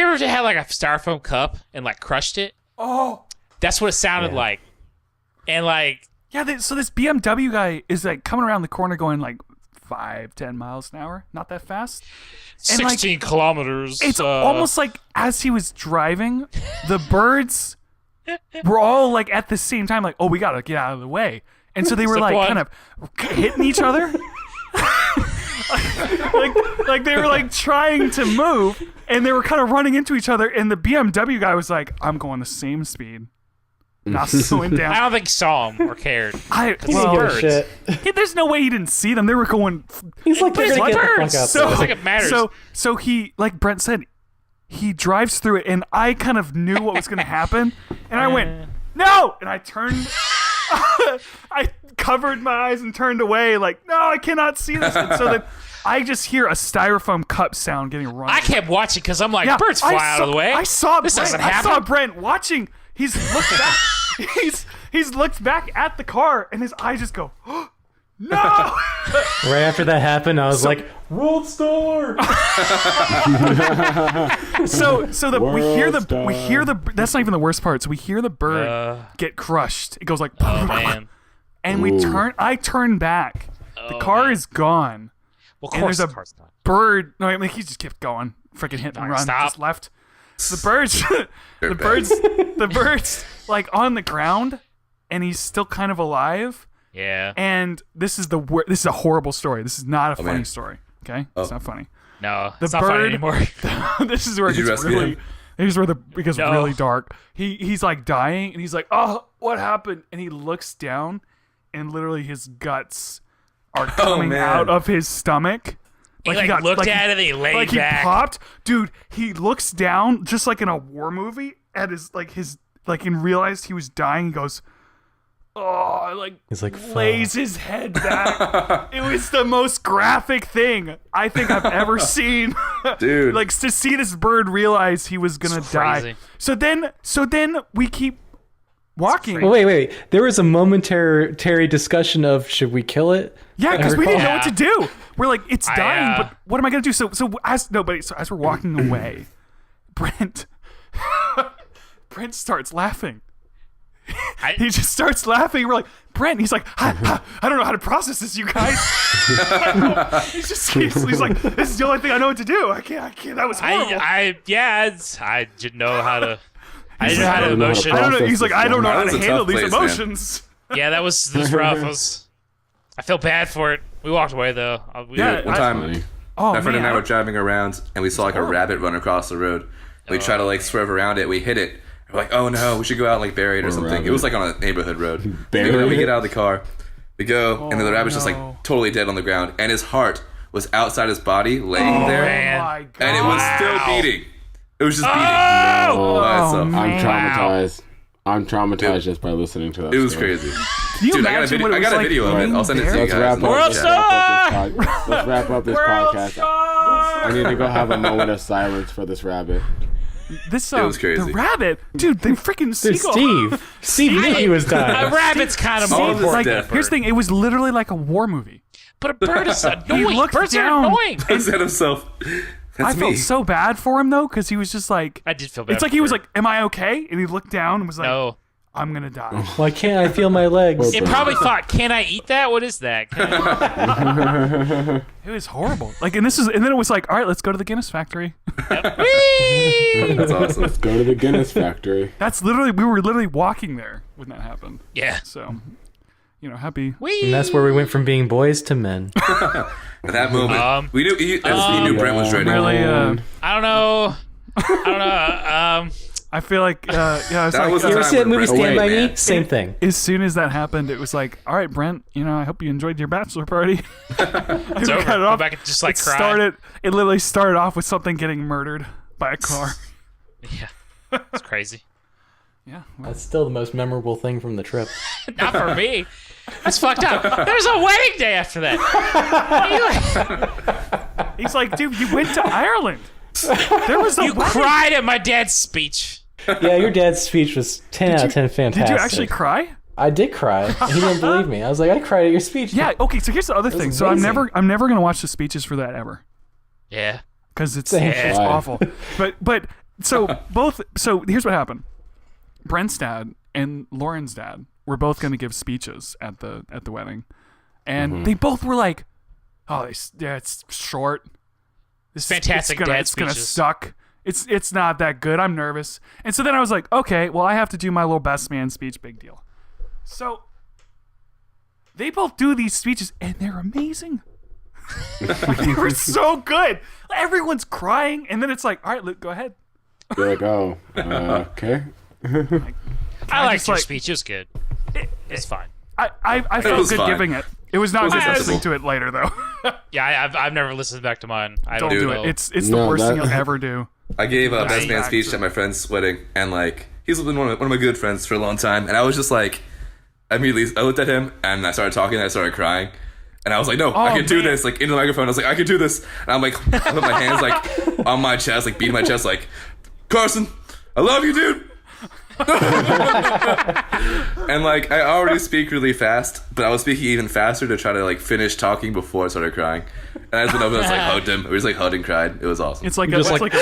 ever had like a styrofoam cup and like crushed it? Oh. That's what it sounded Yeah. like. And like, Yeah, so this BMW guy is like coming around the corner going like 5-10 miles an hour. Not that fast. And, like, 16 kilometers. It's almost like as he was driving, the birds were all like at the same time, like, oh, we gotta get out of the way. And so they were Step like one. kind of hitting each other. like they were like trying to move and they were kind of running into each other. And the BMW guy was like, I'm going the same speed. Not slowing I down. don't think he saw him or cared. He Well, didn't give a birds. shit. there's no way he didn't see them. They were going. He's like, But they're it's gonna get the fuck birds, out So, It's like it matters. so he, like Brent said, he drives through it, and I kind of knew what was going to happen, and I went, no! And I turned, I covered my eyes and turned away, like, no, I cannot see this. And so then I just hear a styrofoam cup sound getting run. I kept watching because I'm like, birds I fly out of the way. I saw this Brent. doesn't I saw happen. Brent watching. He's looked back. he's looked back at the car, and his eyes just go, no! Right after that happened, I was like, World Star! So we hear World the that's not even the worst part. So we hear the bird get crushed. It goes like, Oh man. and I turn back. The car man. is gone. Well, of And course there's the a car's not. bird. No, I mean he just kept going, freaking hit and run. Stop. Just left. The birds, They're the birds, like on the ground, and he's still kind of alive. Yeah. And this is this is a horrible story. This is not a funny man. story. Okay, it's not funny. No, The it's not funny bird- anymore. This is where it Did you gets rescue really. him? This is where it gets No. really dark. He's like dying, and he's like, "Oh, what happened?" And he looks down, and literally his guts are coming man. out of his stomach. He like looked at it and he laid like back. he popped, dude. He looks down just like in a war movie at his and realized he was dying. He goes, "Oh!" Like He's like, lays his head back. It was the most graphic thing I think I've ever seen. Dude. Like to see this bird realize he was gonna It's die. crazy. So then we keep walking. Well, wait. There was a momentary discussion of should we kill it? Yeah, because we didn't know what to Yeah. do. We're like, it's dying, but what am I gonna do? So as we're walking away, Brent starts laughing. He just starts laughing. We're like, Brent. He's like, I don't know how to process this, you guys. He's like, this is the only thing I know what to do. I can't. That was horrible. I didn't know how to. I didn't know how to emotion. I don't know. He's like, I don't know how That to was a handle tough these place, man. emotions. Yeah, that was rough. I felt bad for it. We walked away though. Yeah, One time, Oh my friend and I man. were driving around, and we saw like a rabbit run across the road. We try to like swerve around it. We hit it. We're like, oh no, we should go out and like bury it or something. rabbit. It was like on a neighborhood road. Bury We it? get out of the car. We go, and then the rabbit's just no. like totally dead on the ground, and his heart was outside his body, laying there, man. Oh my god. and it was still beating. It was just beating. Oh, by itself. man. I'm traumatized. I'm traumatized just by listening to that. It was story. crazy. Can you Dude, I got a imagine video. what it I was got a like video of it. being I'll send it to there? you Let's guys. wrap Like, up. World Let's wrap up this podcast. I need to go have a moment of silence for this rabbit. This It was crazy. The rabbit, dude. The freaking Dude, seagull. Steve knew he was A dying. rabbit's kind of All more of this important. death. than a bird. Here's the thing. It was literally like a war movie. But a bird is annoying. looked Birds down. are annoying. He said himself. That's I felt me. so bad for him though, because he was just like, I did feel bad. it's like for he was Bird. like, "Am I okay?" And he looked down and was like, No. "I'm gonna die." Why can't I feel my legs? It probably thought, "Can I eat that? What is that?" Can I- It was horrible. Like, and then it was like, all right, let's go to the Guinness factory. Whee! That's awesome. Let's go to the Guinness factory. We were literally walking there when that happened. Yeah. So, happy. Whee! And that's where we went from being boys to men. At that moment, we knew he knew Brent was ready. Really, I don't know. I feel like, I was That like, was You ever time see that when movie Brent- Stand By man. Me? Same thing. as soon as that happened, it was like, all right, Brent, I hope you enjoyed your bachelor party. It's over. Go back and just like cry. It literally started off with something getting murdered by a car. Yeah. It's crazy. Yeah. That's still the most memorable thing from the trip. Not for me. That's fucked up. There's a wedding day after that. He's like, dude, you went to Ireland. There was a You wedding. cried at my dad's speech. Yeah, your dad's speech was 10 out of 10 fantastic. Did you actually cry? I did cry. And he didn't believe me. I was like, I cried at your speech. Yeah. Okay. So here's the other thing. So I'm amazing. never gonna watch the speeches for that ever Yeah. because it's Same. Why? awful. But so both. So here's what happened. Brent's dad and Lauren's dad were both going to give speeches at the wedding, and they both were like, "Oh, it's short. This Fantastic it's gonna, dad It's gonna speeches. suck. It's not that good. I'm nervous." And so then I was like, "Okay, well, I have to do my little best man speech. Big deal." So they both do these speeches, and they're amazing. They were so good. Everyone's crying, and then it's like, "All right, Luke, go ahead." You're like, oh, okay. I liked just, your like- speech. It was good. It's fine. I felt was good fine. giving it. It was not was good acceptable. listening to it later, though. Yeah, I've never listened back to mine. I Don't don't do know. it. It's the No, worst thing that- you'll ever do. I gave a best Right. man speech at my friend's wedding, and like he's been one of my good friends for a long time, and I was just like, I looked at him and I started talking, and I started crying, and I was like, no, I can do man. this, like into the microphone. I was like, I can do this, and I'm like, I put my hands like on my chest, like beating my chest, like, Carson, I love you, dude. And like I already speak really fast, but I was speaking even faster to try to like finish talking before I started crying. And I just went over and just like hugged him. We just like hugged and cried. It was awesome. It's like just it's like-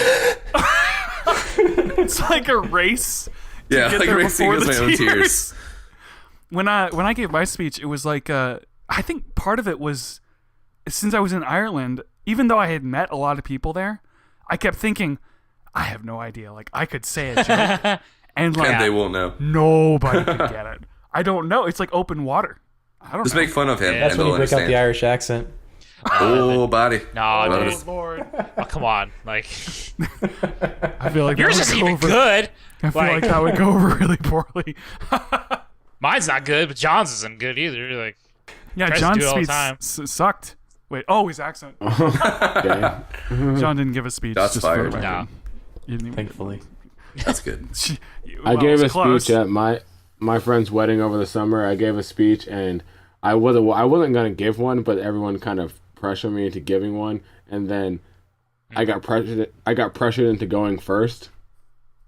it's like a race. Yeah, get like there racing before against my the own tears. When I gave my speech, it was like I think part of it was since I was in Ireland, even though I had met a lot of people there, I kept thinking, I have no idea. Like I could say a joke, and like And they won't know. nobody could get it. I don't know. It's like open water. I don't Just know. make fun of him Yeah. That's and when they'll you break out understand. the Irish accent. Oh, body. No, Love dude. it. Lord, Oh, come on. Like I feel like yours that would isn't go even over, good. I feel like that would go over really poorly. Mine's not good, but John's isn't good either. Like Yeah, Tries to John's do it all the speech time. sucked. Wait, his accent. Okay. John didn't give a speech. Shots just for the fired. record. Nah. You didn't even Thankfully. That's good. I well, it gave was a close. speech at my friend's wedding over the summer. I gave a speech, and I wasn't gonna give one, but everyone kind of pressured me into giving one, and then I got pressured into going first.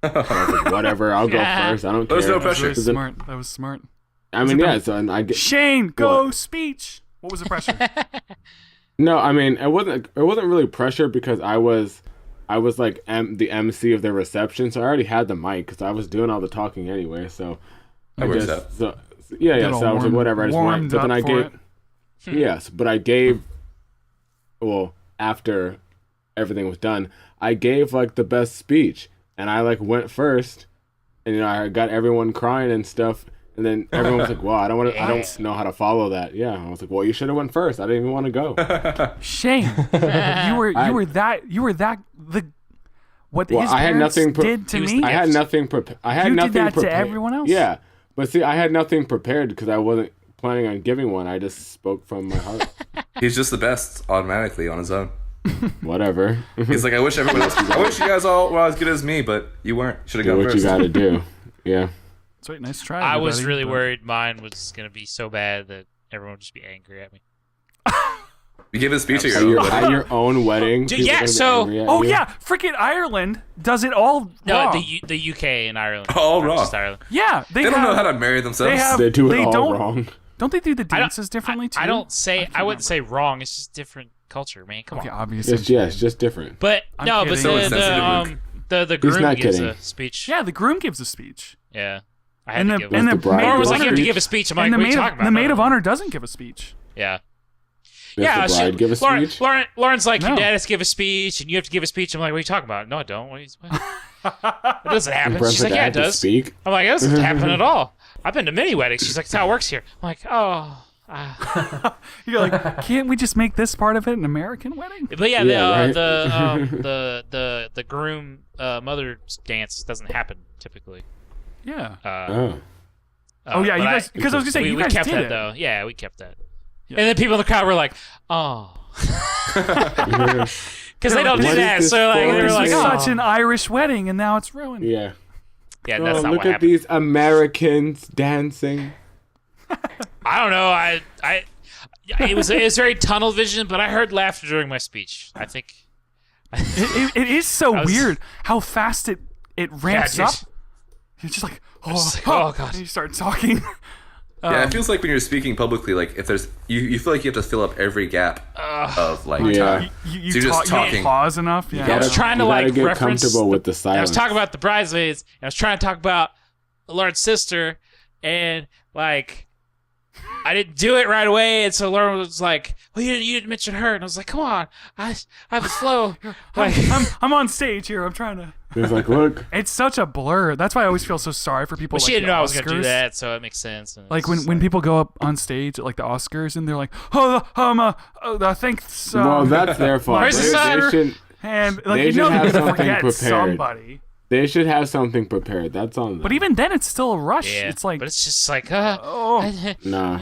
I was like, whatever, I'll go first. I don't care. There's no That was pressure. really smart. That was smart. I mean, yeah. So and I get Shane, go What? speech. What was the pressure? no. I mean, it wasn't really pressure because I was like the MC of the reception, so I already had the mic because I was doing all the talking anyway. So That works out. Yeah. Get So I was like, whatever. I just went. warmed But then up I for gave. Yes, but I gave. Well, after everything was done, I gave like the best speech, and I like went first, and I got everyone crying and stuff. And then everyone was like, "Wow, I don't know how to follow that." Yeah, I was like, "Well, you should have went first. I didn't even want to go." Shane, you were the what Well, his I had parents nothing did to me. I had nothing prepared. I had You did nothing that to prepared. everyone else? Yeah, but see, I had nothing prepared because I wasn't planning on giving one. I just spoke from my heart. He's just the best automatically on his own. Whatever. He's like, I wish everyone else. I wish you guys all were as good as me, but you weren't. Should have Do gone what first. you got to do. Yeah. Sweet, nice try. I was everybody, really but- worried mine was gonna be so bad that everyone would just be angry at me. You give a speech at At your your, own wedding. at your own wedding. Dude, people yeah, are gonna be so- angry at Oh you. yeah, freaking Ireland does it all No, wrong. the UK and Ireland. All not wrong. just Ireland. Yeah, They don't know how to marry themselves. They have. They do it They all don't- wrong. Don't they do the I don't- dances differently too? I don't say. I wouldn't say remember. wrong. It's just different culture, man. Come Okay, on. obviously. It's just different. But I'm no, kidding. but So the insensitive, the groom not gives kidding. a speech. Yeah, the groom gives a speech. Yeah. I had And to the give and one. the the bride maid give Or a was like, you have to speech? give a speech. I'm like, and the what are you maid talking about? the maid No. of honor doesn't give a speech. Yeah. Does Yeah, the bride give a Lauren, speech? Lauren's like, No. your dad has to give a speech, and you have to give a speech. I'm like, what are you talking about? No, I don't. What it doesn't happen. Brent's She's like, I yeah, have it to does. speak. I'm like, it doesn't happen at all. I've been to many weddings. She's like, that's how it works here. I'm like, oh. You're like, can't we just make this part of it an American wedding? But yeah, Yeah, right. the groom mother's dance doesn't happen typically. Yeah. Oh. Yeah, you but guys. Because I was gonna say we, you we guys kept did that it. though. Yeah, we kept that. Yeah. And then people in the crowd were like, oh. Because they don't do What is that. this So like, for? they were This like, is oh. such an Irish wedding, and now it's ruined. Yeah. Yeah, Oh, that's not look what at happened. these Americans dancing. I don't know. It was very tunnel vision, but I heard laughter during my speech. I think. It is so I was- weird how fast it ramps dude. up. You're just like, just like, oh, God. And you start talking. Yeah, it feels like when you're speaking publicly, like if there's you feel like you have to fill up every gap of like Yeah. time. You So you're just you don't talking. pause enough. Yeah. I was trying to You gotta like get reference. comfortable with the I silence. was talking about the bridesmaids, and I was trying to talk about Lauren's sister, and like I didn't do it right away, and so Lauren was like, "Well, you didn't mention her," and I was like, "Come on, I have a flow." Like, I'm on stage here. I'm trying to. It's like, look. It's such a blur. That's why I always feel so sorry for people. well, she like didn't the know I was gonna do Oscars. that, so it makes sense. And Like it's when, just when people go up on stage at like the Oscars and they're like, thanks. Well, that's their fault. Where's the sun? They should, and like they you should know have they're gonna something forget prepared. somebody. they should have something prepared. That's on them. But even then, it's still a rush. yeah, It's like, but it's just like, oh, Nah.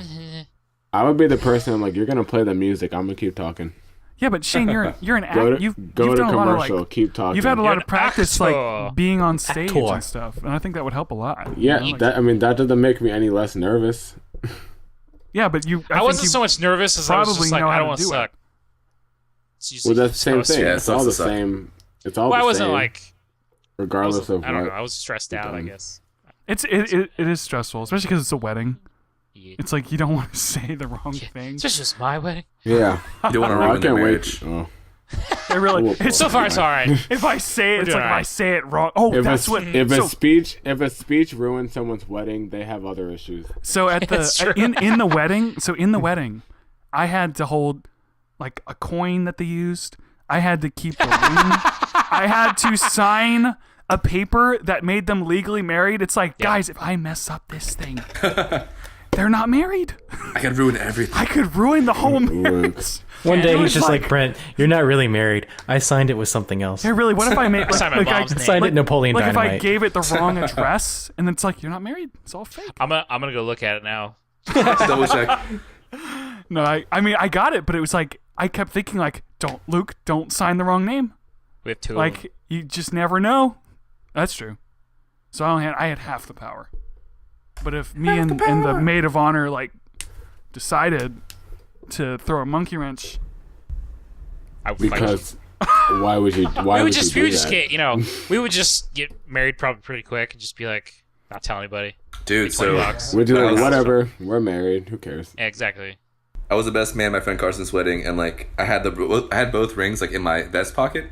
I would be the person. I'm like, you're gonna play the music. I'm gonna keep talking. yeah. But Shane, you're an Go actor. to, You've go to done a lot of commercial. like, keep talking. you've had a lot You're of an practice actor. like being on stage Actor. and stuff, and I think that would help a lot. Yeah, you know, like- that doesn't make me any less nervous. yeah, but you. I think wasn't you so much nervous as I was probably just like, know I how don't to want to do it. suck. It's usually Well, that's the same supposed to thing. be. Yeah, It's so all the it's the suck. same. It's all Well, I the wasn't same, like, regardless of I don't what. know. I was stressed out, I done. guess. It is stressful, especially because it's a wedding. Yeah. It's like you don't want to say the wrong thing. It's just my wedding. Yeah. You don't want to Oh, I ruin their can't marriage. wait. Oh. It really. Well, It's So far, it's all right. if I say it, it's doing like if I alright. say it wrong. Oh, If that's a, what. if so, a speech ruins someone's wedding, they have other issues. so at That's the true. in the wedding, I had to hold like a coin that they used. I had to keep the ring. I had to sign a paper that made them legally married. It's like, guys, if I mess up this thing, they're not married. I could ruin everything. I could ruin the whole marriage. One day It he's was just like- like, Brent, you're not really married. I signed it with something else. Hey, really? What if I made I signed my mom's I name. signed it Napoleon like if I Dynamite. gave it the wrong address and it's like you're not married? It's all fake. I'm gonna go look at it now. Just double check. No, I mean I got it, but it was like I kept thinking like, don't sign the wrong name. We have two. of them. Like you just never know. That's true. So I had half the power. But if me and the maid of honor like decided to throw a monkey wrench, I would fight you. Because Why would you? Why we would just you do just that? get we would just get married probably pretty quick and just be like not tell anybody. Dude, so $20. We're doing whatever. We're married. Who cares? Yeah, exactly. I was the best man at my friend Carson's wedding, and like I had both rings like in my vest pocket,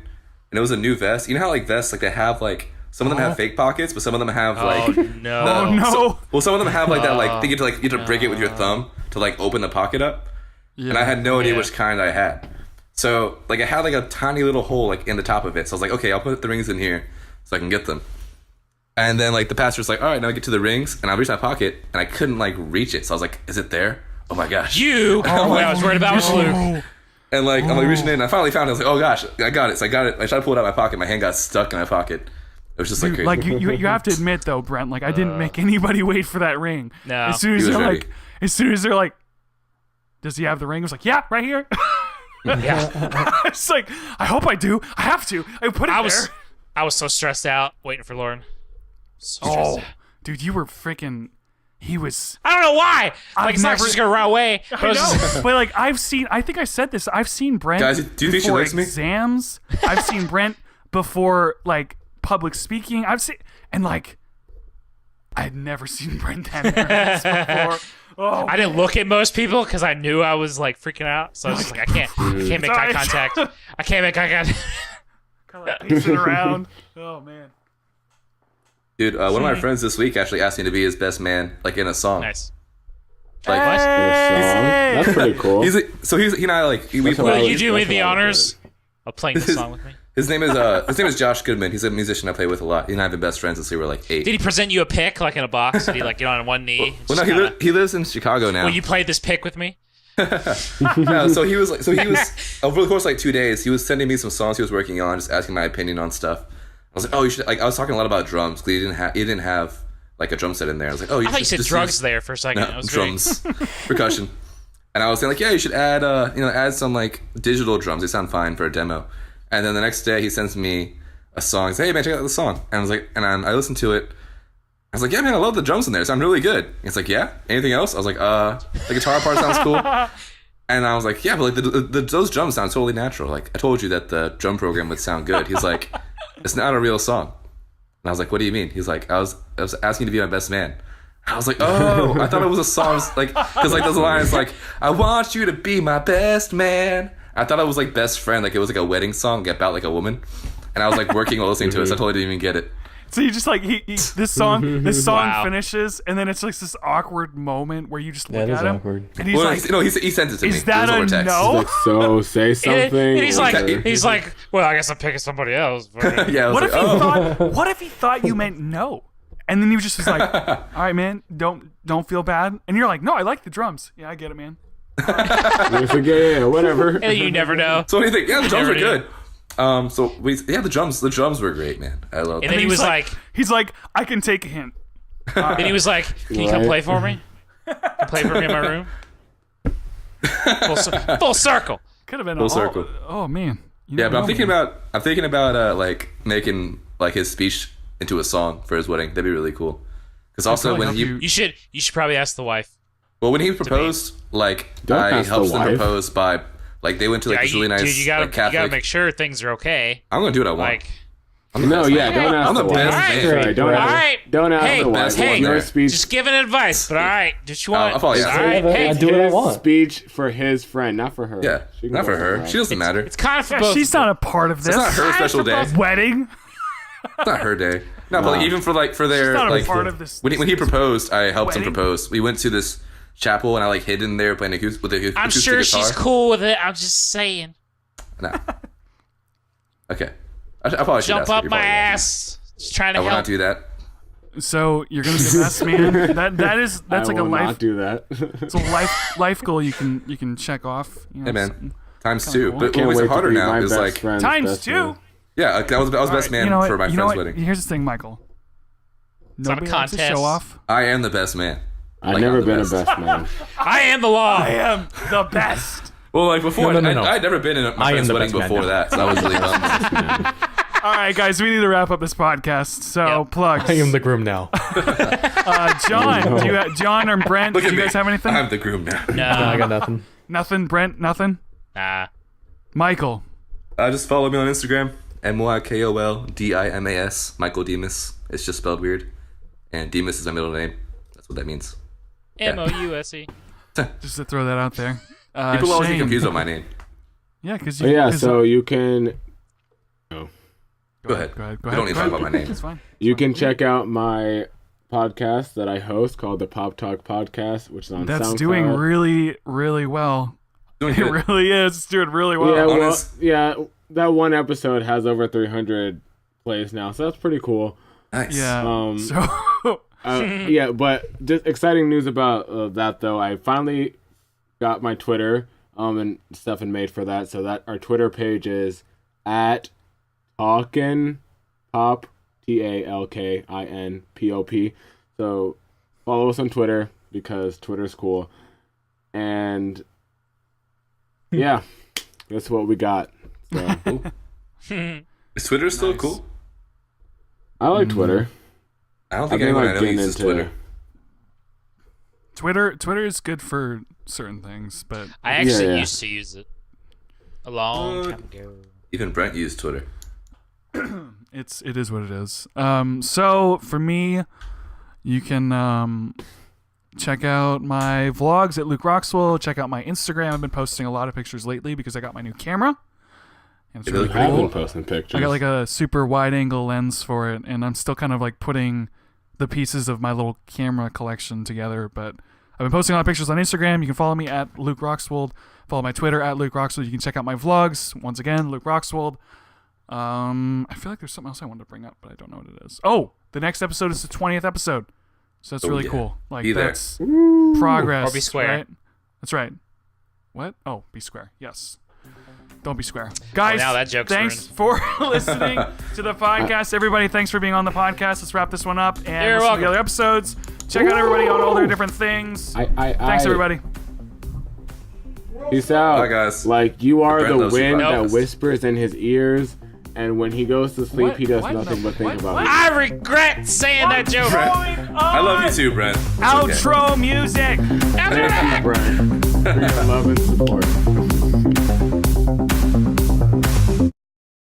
and it was a new vest. You know how like vests like they have like some of them have fake pockets, but some of them have like no. some of them have like that like you get to break it with your thumb to like open the pocket up, and I had no idea which kind I had. So like I had like a tiny little hole like in the top of it. So I was like, okay, I'll put the rings in here so I can get them. And then like the pastor's like, all right, now I get to the rings, and I reached my pocket and I couldn't like reach it. So I was like, is it there? Oh my gosh. What I was worried about was Luke. And like I'm like reaching in, and I finally found it. I was like, oh gosh, I got it. So I got it. I tried to pull it out of my pocket. My hand got stuck in my pocket. It was just like crazy. Like you have to admit though, Brent. Like I didn't make anybody wait for that ring. No. As soon as He was they're ready. like, does he have the ring? I was like, yeah, right here. Yeah. It's like, I hope I do. I have to. I put it there. I was so stressed out waiting for Lauren. So stressed Oh, out. dude, you were freaking. He was. I don't know why. Like it's not never- just gonna run away. But I was just- know, but like I've seen. I think I said this. I've seen Brent. Guys, do you think she before likes me? exams. I've seen Brent before like public speaking. I've seen and like. I had never seen Brent that nervous before. Oh, I didn't look at most people because I knew I was like freaking out. So I was just like, I can't make eye contact. I can't make eye contact. kind of like pacing around. Oh man. Dude, one of my friends this week actually asked me to be his best man, like in a song. Nice. Like, What? That's pretty cool. he and I like we That's play. what I Will you was- do me that's the what I was honors of playing the song with me? His name is Josh Goodman. He's a musician I play with a lot. He and I have been best friends since we were like 8. Did he present you a pick like in a box? Did he like get on one knee? and Well, no, just kinda, he lives in Chicago now. Will you play this pick with me? No, so he was over the course of like 2 days, he was sending me some songs he was working on, just asking my opinion on stuff. I was like, oh, you should. Like, I was talking a lot about drums because he didn't have like a drum set in there. I was like, oh, I thought you said just drugs use- there for a second. No, I was very- drums, percussion. And I was saying like, yeah, you should add some like digital drums. They sound fine for a demo. And then the next day he sends me a song. He's like, hey man, check out the song. And I was like, I listened to it. I was like, yeah man, I love the drums in there. They sound really good. He's like, yeah. Anything else? I was like, the guitar part sounds cool. And I was like, yeah, but like those drums sound totally natural. Like I told you that the drum program would sound good. He's like, it's not a real song. And I was like, what do you mean? He's like, I was asking to be my best man. I was like, oh, I thought it was a song, like, because like those lines, like, I want you to be my best man. I thought it was like best friend, like it was like a wedding song about like a woman, and I was like working while listening to it, so I totally didn't even get it. So you just like this song Wow. finishes, and then it's like this awkward moment where you just look That is at him, awkward. and he's Well, like, he sent it to me. "Is that It was a over text. no?" Like, so say something. And he's like, or- well, I guess I'm picking somebody else. Yeah, I was What like, if he oh. thought? What if he thought you meant no? And then you just was like, "All right, man, don't feel bad." And you're like, "No, I like the drums. Yeah, I get it, man." It's like, yeah, whatever. And you never know. So what do you think? Yeah, the drums were Never good. The drums were great, man. I love And them. then he was like, he's like, "I can take a hint." then he was like, can you come Right. play for me? Come play for me in my room. Full circle. Could have been Full all, circle. Oh man. You Yeah, never but I'm know, thinking man. about like making like his speech into a song for his wedding. That'd be really cool. Because also probably when help he you- You should probably ask the wife. when he proposed, like Don't I ask the helped them wife. propose by like they went to like this really nice dude, you gotta like Catholic. make sure things are okay. I'm gonna do what I want. Like, No, yeah, don't ask I'm the the best wife. man. Sorry, don't all ask. right. Don't ask Hey, the wife. best one Your there. speech. just giving advice. But all right, did you want? I'll follow you. all right, I hey, do what I His want. speech for his friend, not for her. Yeah, She can not go for her. right. She doesn't matter. it's kind of for Yeah, both. she's not a part of this. It's not her special day. wedding. It's not her day. No, but like, even for their not a like part of this- when he proposed, I helped him wedding. propose. We went to this chapel and I like hid in there playing with the acoustic I'm sure guitar. she's cool with it. I'm just saying. No. Okay. I probably should Jump ask her up before my I go. ass. Just trying I to will help. not do that. So you're gonna be best man. That's I like a will life. not do that. It's a life goal you can check off. You know, Hey man, times two. cool. But Can't what makes wait it to harder be now my is best like friend's times best two. man. yeah, like, I was best Alright, man you know for what, my you know friend's what? wedding. Here's the thing, Michael. not a Nobody likes to contest. show off. I am the best man. I've Like, never I'm the been best. a best man. I am the law. I am the best. Well, like before, No. I'd never been in my I am friend's the wedding best man before now. that, so I was really bummed. All right, guys, we need to wrap up this podcast. So Yep. plugs. I am the groom now. John. John or Brent? Look Do at you me. guys have anything? I'm the groom now. I No. got nothing. Nothing. Brent. Nothing. Nah. Michael. Just follow me on Instagram, MYKOLDIMAS, Michael Demas. It's just spelled weird. And Demas is my middle name. That's what that means. MOUSE. Just to throw that out there. People always get Shane. confused on my name. Yeah, because so you can Go ahead. Go ahead. We don't need to talk about my name. It's fine. you can check out my podcast that I host called the Pop Talk Podcast, which is on That's SoundCloud. doing really, really well. Doing It good. really is. It's doing really well. Yeah, well, Honest. yeah, that one episode has over 300 plays now, so that's pretty cool. Nice. Yeah. So Yeah, but just exciting news about that though. I finally got my Twitter and stuff and made for that, so that our Twitter page is at Talkin Pop TALKINPOP. So follow us on Twitter because Twitter's cool. And yeah, that's what we got. So Is Twitter still Nice. cool? I like Twitter. I don't I've think been anyone I like know getting uses into Twitter. Twitter is good for certain things, but I actually Yeah. used to use it a long time ago. Even Brent used Twitter. it is what it is. So for me, you can check out my vlogs at Luke Roxwell. Check out my Instagram. I've been posting a lot of pictures lately because I got my new camera. And it's It really looks I've cool. been posting pictures. I got like a super wide angle lens for it, and I'm still kind of like putting the pieces of my little camera collection together. But I've been posting a lot of pictures on Instagram. You can follow me at Luke Roxwold. Follow my Twitter at Luke Roxwold. You can check out my vlogs. Once again, Luke Roxwold. I feel like there's something else I wanted to bring up, but I don't know what it is. Oh, the next episode is the 20th episode. So that's Oh, really yeah. cool. Like Be there. that's progress. Or be square. Right? That's right. What? Oh, be square. Yes. Don't be square. Guys, now that joke's thanks for listening to the podcast. Everybody, thanks for being on the podcast. Let's wrap this one up and You're listen to welcome. the other episodes. Check out everybody on all their different things. Thanks, everybody. Peace out. Bye, guys. Like, you are Brent the knows the wind that podcast. whispers in his ears, and when he goes to sleep, What? he does What? nothing but think What? about What? it. I regret saying that joke. I love you too, Brent. It's okay. Outro music. Thank you, Brian, for your love and support.